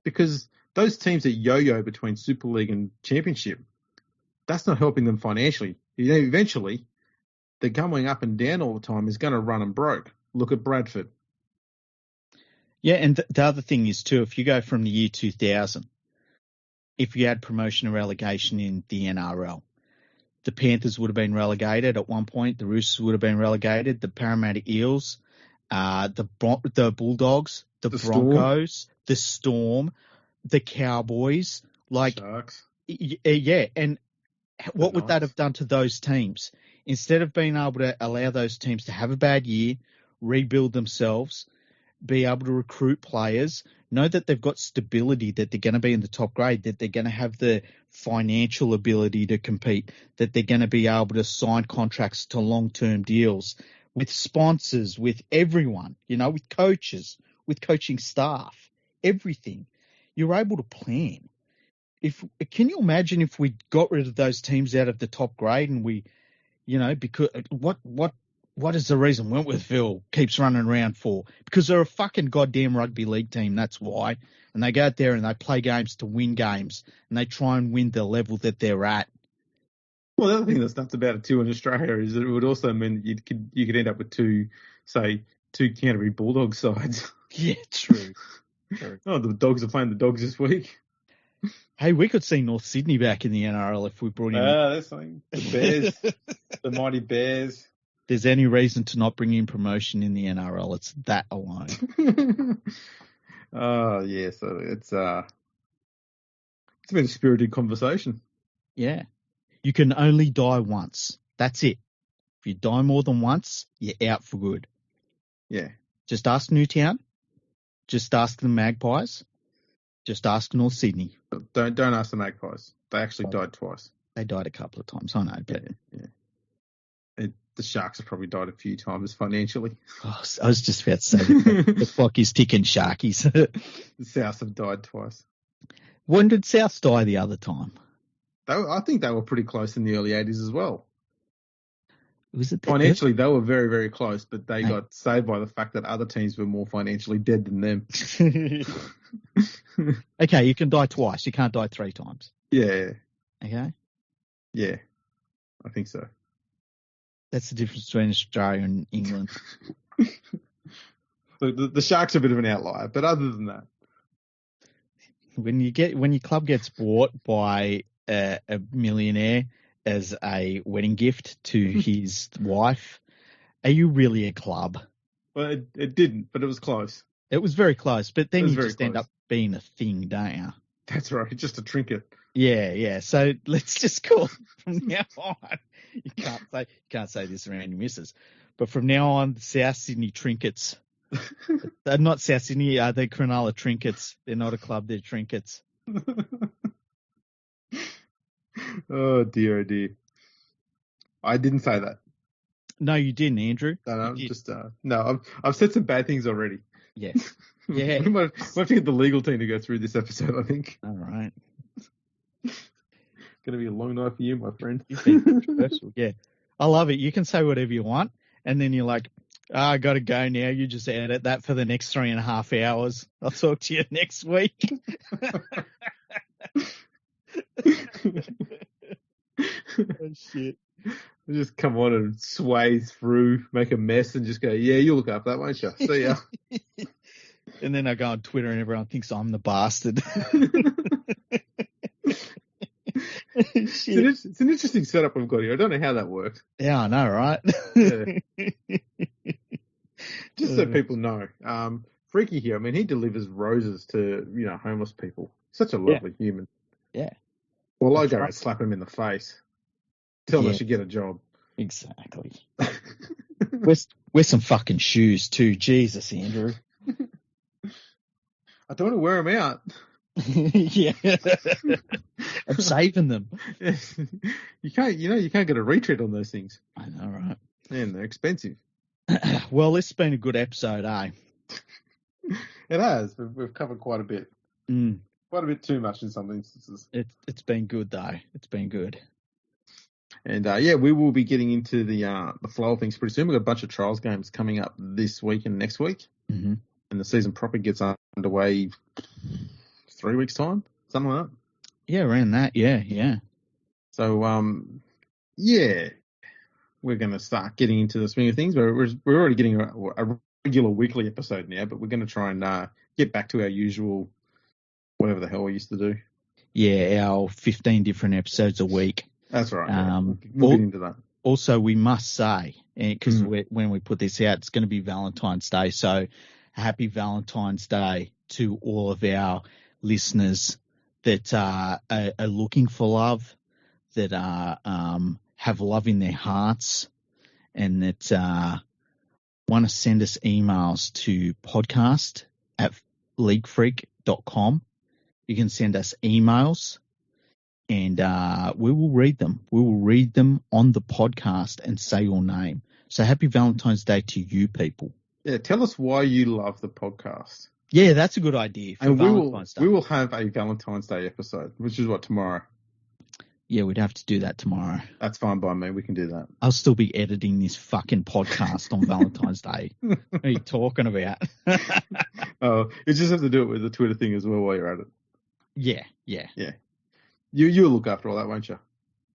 Speaker 1: Because those teams that yo-yo between Super League and Championship, that's not helping them financially. Eventually, the going up and down all the time is going to run them broke. Look at Bradford.
Speaker 2: Yeah, and the other thing is too, if you go from the year 2000, if you had promotion and relegation in the NRL, the Panthers would have been relegated at one point. The Roosters would have been relegated. The Parramatta Eels, the Bulldogs, the Broncos, the Storm, the Cowboys,
Speaker 1: Sharks.
Speaker 2: Yeah, and what would that have done to those teams? Instead of being able to allow those teams to have a bad year, rebuild themselves, be able to recruit players, know that they've got stability, that they're going to be in the top grade, that they're going to have the financial ability to compete, that they're going to be able to sign contracts to long-term deals with sponsors, with everyone, with coaches, with coaching staff, everything. You're able to plan. Can you imagine if we got rid of those teams out of the top grade and we, because what is the reason Wentworthville keeps running around for? Because they're a fucking goddamn rugby league team, that's why. And they go out there and they play games to win games, and they try and win the level that they're at.
Speaker 1: Well, the other thing that's nuts about it too in Australia is that it would also mean that you could end up with two Canterbury Bulldog sides.
Speaker 2: Yeah, true.
Speaker 1: Oh, the Dogs are playing the Dogs this week.
Speaker 2: Hey, we could see North Sydney back in the NRL if we brought in...
Speaker 1: that's something. The Bears, the mighty Bears.
Speaker 2: There's any reason to not bring in promotion in the NRL, it's that alone.
Speaker 1: Oh, yeah, so it's been a spirited conversation.
Speaker 2: Yeah. You can only die once. That's it. If you die more than once, you're out for good.
Speaker 1: Yeah.
Speaker 2: Just ask Newtown. Just ask the Magpies. Just ask North Sydney.
Speaker 1: Don't ask the Magpies. They actually died twice.
Speaker 2: They died a couple of times, I know. But
Speaker 1: yeah. The Sharks have probably died a few times financially.
Speaker 2: Oh, I was just about to say the clock is ticking, Sharkies.
Speaker 1: The Souths have died twice.
Speaker 2: When did South die the other time?
Speaker 1: I think they were pretty close in the early 80s as well.
Speaker 2: Was it
Speaker 1: financially, they were very, very close, but they got saved by the fact that other teams were more financially dead than them.
Speaker 2: Okay, you can die twice. You can't die 3 times.
Speaker 1: Yeah.
Speaker 2: Okay?
Speaker 1: Yeah, I think so.
Speaker 2: That's the difference between Australia and England.
Speaker 1: The Sharks are a bit of an outlier, but other than that.
Speaker 2: When your club gets bought by a millionaire as a wedding gift to his wife, are you really a club?
Speaker 1: Well, it didn't, but it was close.
Speaker 2: It was very close, but then you just
Speaker 1: close.
Speaker 2: end up being a thing, don't you?
Speaker 1: That's right, just a trinket.
Speaker 2: Yeah. So let's just call from now on. You can't say this around your missus, but from now on, South Sydney Trinkets. They're not South Sydney. They're Cronulla Trinkets. They're not a club. They're Trinkets.
Speaker 1: Oh dear, oh dear. I didn't say that.
Speaker 2: No, you didn't, Andrew.
Speaker 1: No, I've said some bad things already.
Speaker 2: Yes. Yeah.
Speaker 1: We might have to get the legal team to go through this episode, I think.
Speaker 2: All right.
Speaker 1: Going to be a long night for you, my friend.
Speaker 2: Yeah. I love it. You can say whatever you want, and then you're like, I got to go now. You just edit that for the next 3.5 hours. I'll talk to you next week. Oh, shit.
Speaker 1: Just come on and sway through, make a mess, and just go, yeah, you'll look after that, won't you? See ya.
Speaker 2: And then I go on Twitter and everyone thinks I'm the bastard.
Speaker 1: It's an interesting setup we've got here. I don't know how that works.
Speaker 2: Yeah, I know, right?
Speaker 1: Yeah. Just so people know, Freaky here, I mean, he delivers roses to, homeless people. Such a lovely human.
Speaker 2: Yeah.
Speaker 1: Well, I go and slap him in the face. Tell him I should get a job.
Speaker 2: Exactly. Wear some fucking shoes too. Jesus, Andrew.
Speaker 1: I don't want to wear them out.
Speaker 2: Yeah. I'm saving them.
Speaker 1: You can't get a retread on those things.
Speaker 2: I know, right?
Speaker 1: Man, they're expensive.
Speaker 2: Well, this has been a good episode, eh?
Speaker 1: It has. We've covered quite a bit. Quite a bit too much in some instances.
Speaker 2: It's been good, though. It's been good.
Speaker 1: And, we will be getting into the flow of things pretty soon. We've got a bunch of trials games coming up this week and next week.
Speaker 2: Mm-hmm.
Speaker 1: And the season proper gets underway 3 weeks' time, something like that.
Speaker 2: Yeah, around that. Yeah.
Speaker 1: So, we're going to start getting into the swing of things. We're already getting regular weekly episode now, but we're going to try and get back to our usual, whatever the hell we used to do.
Speaker 2: Yeah, our 15 different episodes a week.
Speaker 1: That's right. We'll get into that.
Speaker 2: Also, we must say, because when we put this out, it's going to be Valentine's Day. So happy Valentine's Day to all of our listeners that are looking for love, that have love in their hearts, and that want to send us emails to podcast@leaguefreak.com. You can send us emails, and we will read them. We will read them on the podcast and say your name. So happy Valentine's Day to you people.
Speaker 1: Yeah, tell us why you love the podcast.
Speaker 2: Yeah, that's a good idea for
Speaker 1: Valentine's Day. We will have a Valentine's Day episode, which is what, tomorrow?
Speaker 2: Yeah, we'd have to do that tomorrow.
Speaker 1: That's fine by me. We can do that.
Speaker 2: I'll still be editing this fucking podcast on Valentine's Day. What are you talking about?
Speaker 1: Oh, you just have to do it with the Twitter thing as well while you're at it.
Speaker 2: Yeah.
Speaker 1: You'll look after all that, won't you?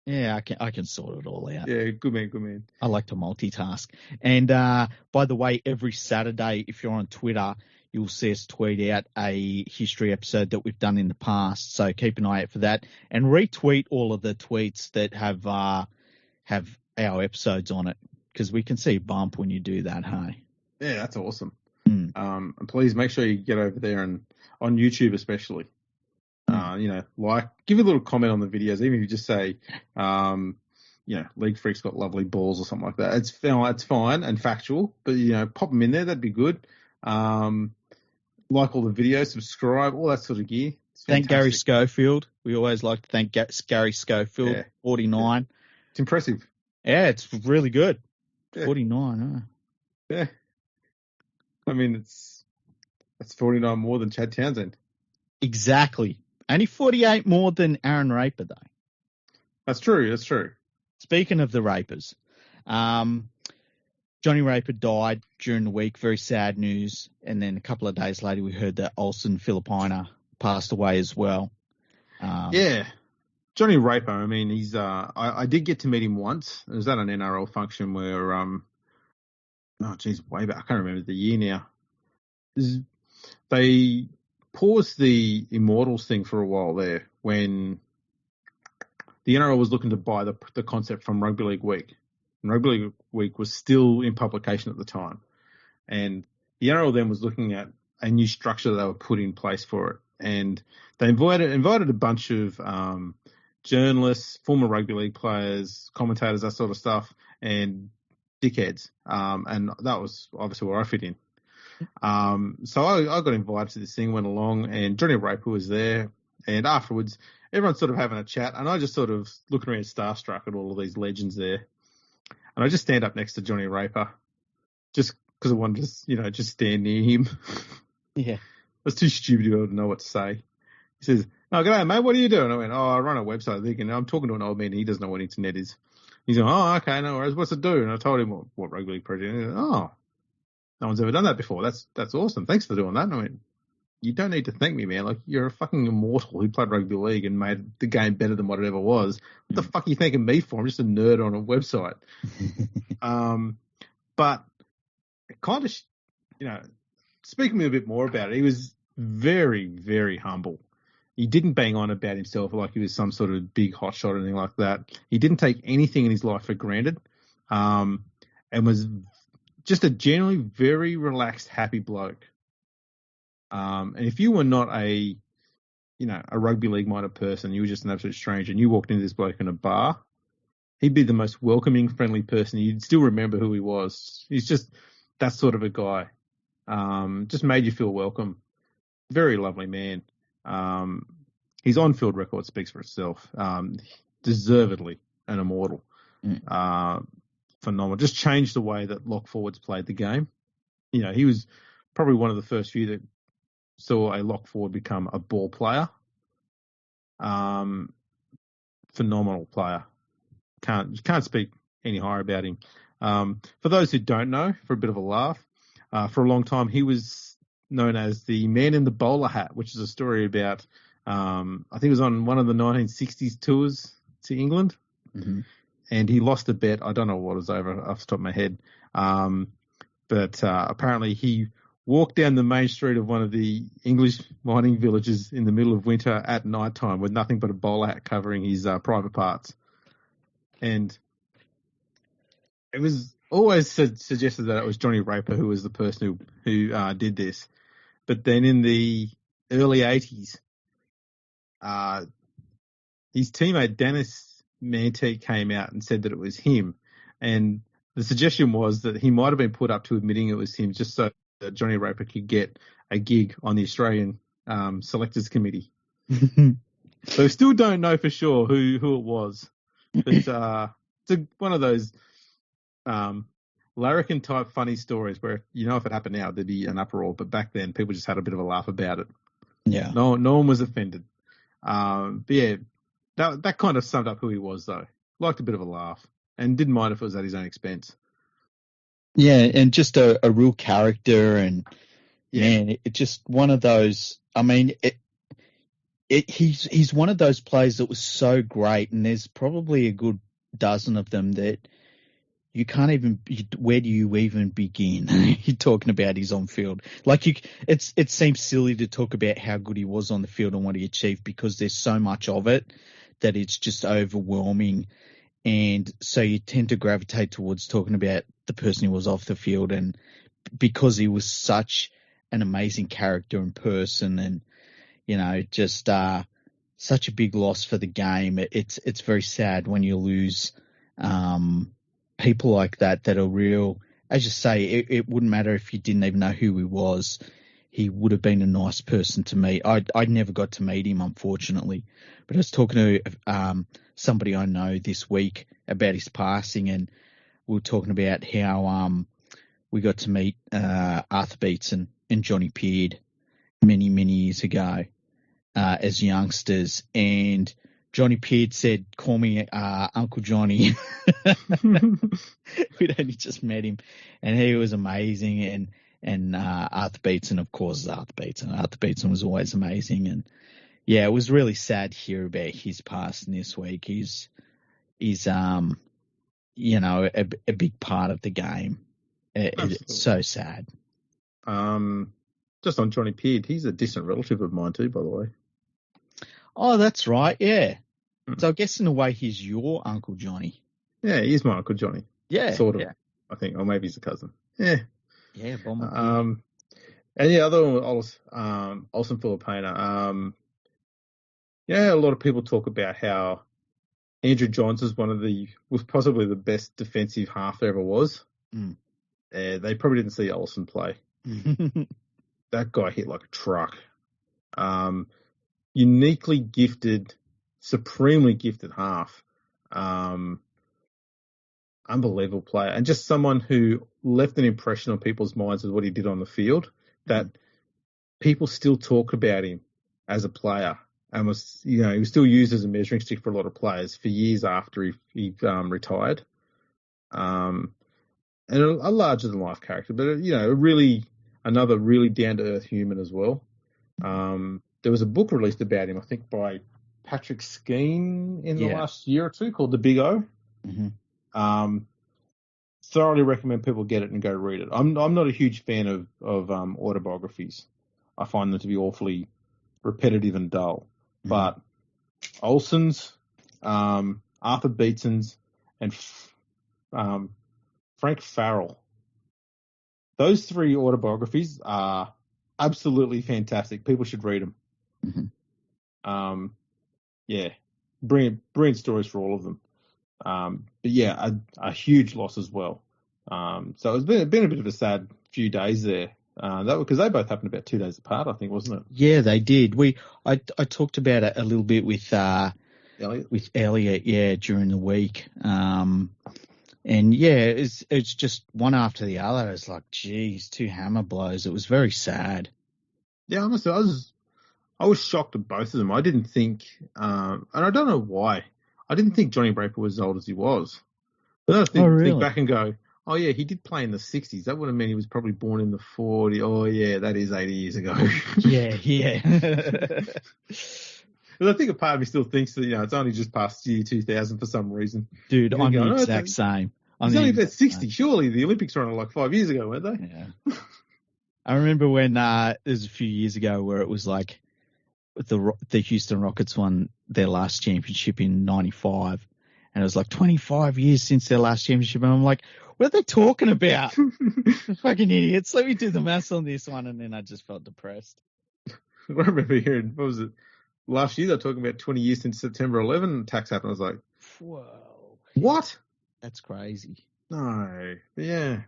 Speaker 2: Yeah, I can sort it all out.
Speaker 1: Yeah, good man.
Speaker 2: I like to multitask. And by the way, every Saturday, if you're on Twitter, you'll see us tweet out a history episode that we've done in the past. So keep an eye out for that, and retweet all of the tweets that have our episodes on it, because we can see a bump when you do that. Hey.
Speaker 1: Yeah, that's awesome. And please make sure you get over there and on YouTube especially. Give a little comment on the videos, even if you just say, League Freak's got lovely balls or something like that. It's fine and factual, but, pop them in there. That'd be good. Like all the videos, subscribe, all that sort of gear.
Speaker 2: Thank Gary Schofield. We always like to thank Gary Schofield, 49.
Speaker 1: Yeah. It's impressive.
Speaker 2: Yeah, it's really good.
Speaker 1: Yeah.
Speaker 2: 49,
Speaker 1: Yeah. I mean, that's 49 more than Chad Townsend.
Speaker 2: Exactly. Only 48 more than Aaron Raper, though.
Speaker 1: That's true.
Speaker 2: Speaking of the Rapers, Jonny Raper died during the week. Very sad news. And then a couple of days later, we heard that Olsen Filipaina passed away as well.
Speaker 1: Jonny Raper, I mean, he's I did get to meet him once. It was at an NRL function where, way back. I can't remember the year now. They paused the Immortals thing for a while there when the NRL was looking to buy the concept from Rugby League Week. And Rugby League Week was still in publication at the time. And the NRL then was looking at a new structure that they would put in place for it. And they invited a bunch of journalists, former rugby league players, commentators, that sort of stuff, and dickheads. And that was obviously where I fit in. So I got invited to this thing, went along, and Jonny Raper was there. And afterwards, everyone's sort of having a chat, and I just sort of looking around starstruck at all of these legends there. And I just stand up next to Jonny Raper, just because I wanted to, just stand near him.
Speaker 2: Yeah.
Speaker 1: I was too stupid to be able to know what to say. He says, "Oh, g'day, mate, what are you doing?" I went, "Oh, I run a website." And I'm talking to an old man, and he doesn't know what internet is. He's going, "Oh, okay, no worries. What's it do?" And I told him what rugby league project. And he goes, "Oh, no one's ever done that before. That's awesome. Thanks for doing that." And I went, "You don't need to thank me, man. Like, you're a fucking immortal who played rugby league and made the game better than what it ever was. What the fuck are you thanking me for? I'm just a nerd on a website." But it kind of, speaking to me a bit more about it, he was very, very humble. He didn't bang on about himself like he was some sort of big hotshot or anything like that. He didn't take anything in his life for granted, and was just a generally very relaxed, happy bloke. And if you were not a rugby league minded person, you were just an absolute stranger, and you walked into this bloke in a bar, he'd be the most welcoming, friendly person. You'd still remember who he was. He's just that sort of a guy. Just made you feel welcome. Very lovely man. His on-field record speaks for itself. Deservedly an immortal. Phenomenal. Just changed the way that lock forwards played the game. He was probably one of the first few that saw a lock forward become a ball player. Phenomenal player. Can't speak any higher about him. For those who don't know, for a bit of a laugh, for a long time he was known as the man in the bowler hat, which is a story about, I think it was on one of the 1960s tours to England. Mm-hmm. And he lost a bet. I don't know what it was over off the top of my head. But apparently he walked down the main street of one of the English mining villages in the middle of winter at night time with nothing but a bowler hat covering his private parts. And it was always suggested that it was Jonny Raper who was the person who did this. But then in the early 80s, his teammate Dennis Manti came out and said that it was him. And the suggestion was that he might have been put up to admitting it was him just so that Jonny Raper could get a gig on the Australian Selectors Committee. So we still don't know for sure who it was. But it's one of those larrikin type funny stories where, if it happened now, there'd be an uproar. But back then, people just had a bit of a laugh about it.
Speaker 2: Yeah.
Speaker 1: No one was offended. But yeah, that kind of summed up who he was, though. Liked a bit of a laugh and didn't mind if it was at his own expense.
Speaker 2: Yeah, and just a real character, and man, it's just one of those. I mean, he's one of those players that was so great, and there's probably a good dozen of them that you can't even. Where do you even begin? You're talking about his on field, it seems silly to talk about how good he was on the field and what he achieved because there's so much of it that it's just overwhelming. And so you tend to gravitate towards talking about the person who was off the field, and because he was such an amazing character in person, and just such a big loss for the game. It's very sad when you lose people like that are real. As you say, it wouldn't matter if you didn't even know who he was. He would have been a nice person to meet. I never got to meet him, unfortunately. But I was talking to somebody I know this week about his passing, and we were talking about how we got to meet Arthur Beetson and Johnny Peard many, many years ago as youngsters. And Johnny Peard said, "Call me Uncle Johnny." We'd only just met him, and he was amazing. And Arthur Beetson, of course, is Arthur Beetson. Arthur Beetson was always amazing. And yeah, it was really sad to hear about his passing this week. He's a big part of the game. It's so sad.
Speaker 1: Just on Johnny Peard, he's a distant relative of mine too, by the way.
Speaker 2: Oh, that's right. Yeah. So I guess in a way he's your Uncle Johnny.
Speaker 1: Yeah, he is my Uncle Johnny.
Speaker 2: Yeah.
Speaker 1: Sort of,
Speaker 2: yeah.
Speaker 1: I think. Or maybe he's a cousin. Yeah.
Speaker 2: Yeah,
Speaker 1: and the other one was Olsen Filipaina. A lot of people talk about how Andrew Johns was possibly the best defensive half there ever was. They probably didn't see Olsen play. That guy hit like a truck. Uniquely gifted, supremely gifted half. Unbelievable player, and just someone who left an impression on people's minds with what he did on the field, that people still talk about him as a player, and was, he was still used as a measuring stick for a lot of players for years after he retired. And a larger than life character, but another really down to earth human as well. There was a book released about him, I think, by Patrick Skeen in the last year or two, called The Big O.
Speaker 2: Mm-hmm.
Speaker 1: Thoroughly recommend people get it and go read it. I'm not a huge fan of autobiographies. I find them to be awfully repetitive and dull. Mm-hmm. But Olsen's, Arthur Beetson's, and Frank Farrell, those three autobiographies are absolutely fantastic. People should read them.
Speaker 2: Mm-hmm.
Speaker 1: Brilliant stories for all of them. But yeah, a huge loss as well. So it's been a bit of a sad few days there. Because they both happened about 2 days apart, I think, wasn't it?
Speaker 2: Yeah, they did. I talked about it a little bit with Elliot, during the week. And yeah, it's just one after the other. It's like, geez, two hammer blows. It was very sad.
Speaker 1: Yeah, honestly, I was shocked at both of them. I didn't think, and I don't know why, I didn't think Jonny Raper was as old as he was. But I think back and go, oh yeah, he did play in the 60s. That would have meant he was probably born in the 40s. Oh yeah, that is 80 years ago.
Speaker 2: Yeah.
Speaker 1: But I think a part of me still thinks that, it's only just past year 2000 for some reason.
Speaker 2: Dude, I'm the exact same.
Speaker 1: He's only about 60. Surely the Olympics were on like 5 years ago, weren't they?
Speaker 2: Yeah. I remember when there was a few years ago where it was like the Houston Rockets won their last championship in '95, and it was like 25 years since their last championship, and I'm like, what are they talking about? Fucking idiots. Let me do the maths on this one, and then I just felt depressed.
Speaker 1: I remember hearing, what was it, last year they were talking about 20 years since September 11 attacks happened. I was like,
Speaker 2: whoa.
Speaker 1: What?
Speaker 2: That's crazy.
Speaker 1: No. Yeah.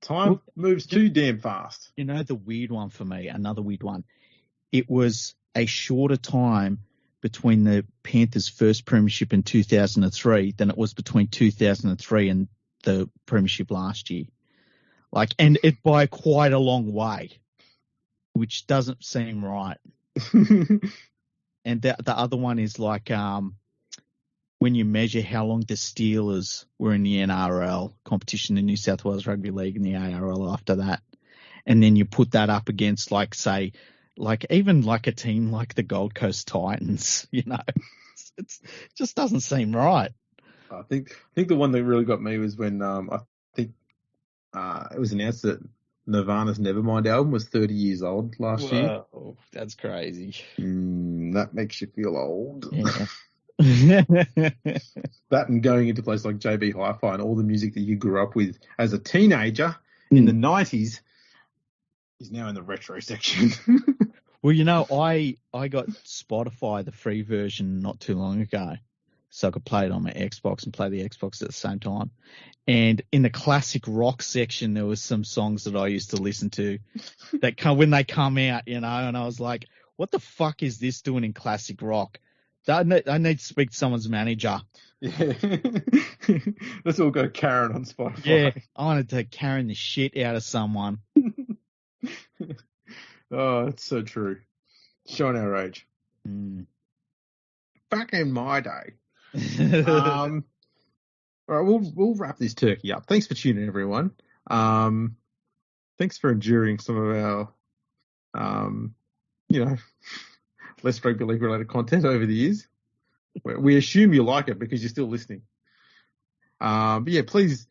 Speaker 1: Time moves too damn fast.
Speaker 2: You know, the weird one for me, another weird one, it was a shorter time between the Panthers' first premiership in 2003 than it was between 2003 and the premiership last year. Like, and it by quite a long way, which doesn't seem right. And the other one is like when you measure how long the Steelers were in the NRL competition, the New South Wales Rugby League, and the ARL after that, and then you put that up against, like, say, like even like a team like the Gold Coast Titans, you know, it just doesn't seem right.
Speaker 1: I think the one that really got me was when I think it was announced that Nirvana's Nevermind album was 30 years old last year.
Speaker 2: Oh, that's crazy.
Speaker 1: That makes you feel old.
Speaker 2: Yeah.
Speaker 1: That and going into places like JB Hi-Fi and all the music that you grew up with as a teenager in the 90s is now in the retro section.
Speaker 2: Well, you know, I got Spotify, the free version, not too long ago, so I could play it on my Xbox and play the Xbox at the same time. And in the classic rock section, there was some songs that I used to listen to that when they come out, you know, and I was like, what the fuck is this doing in classic rock? I need to speak to someone's manager.
Speaker 1: Yeah. Let's all go Karen on Spotify.
Speaker 2: Yeah, I wanted to Karen the shit out of someone.
Speaker 1: Oh, it's so true. Showing our age. Back in my day. All right, we'll wrap this turkey up. Thanks for tuning in, everyone. Thanks for enduring some of our, less rugby league related content over the years. We assume you like it because you're still listening. But yeah, please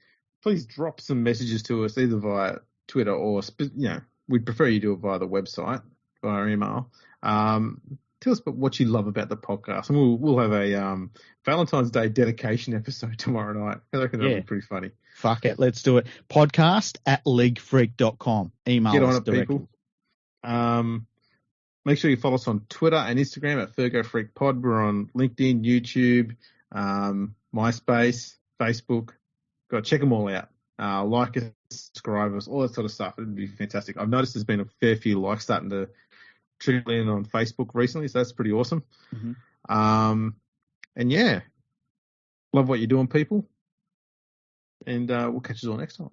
Speaker 1: drop some messages to us either via Twitter or, we'd prefer you do it via the website, via email. Tell us about what you love about the podcast, and we'll have a Valentine's Day dedication episode tomorrow night. I reckon that'll be pretty funny.
Speaker 2: Fuck it, let's do it. podcast@leaguefreak.com. Email
Speaker 1: Get
Speaker 2: us
Speaker 1: on it,
Speaker 2: directly.
Speaker 1: people. Make sure you follow us on Twitter and Instagram at Fergo Freak Pod. We're on LinkedIn, YouTube, MySpace, Facebook. Go check them all out. Like us, subscribe us, all that sort of stuff. It'd be fantastic. I've noticed there's been a fair few likes starting to trickle in on Facebook recently, so that's pretty awesome. Mm-hmm. And yeah, love what you're doing, people. And we'll catch you all next time.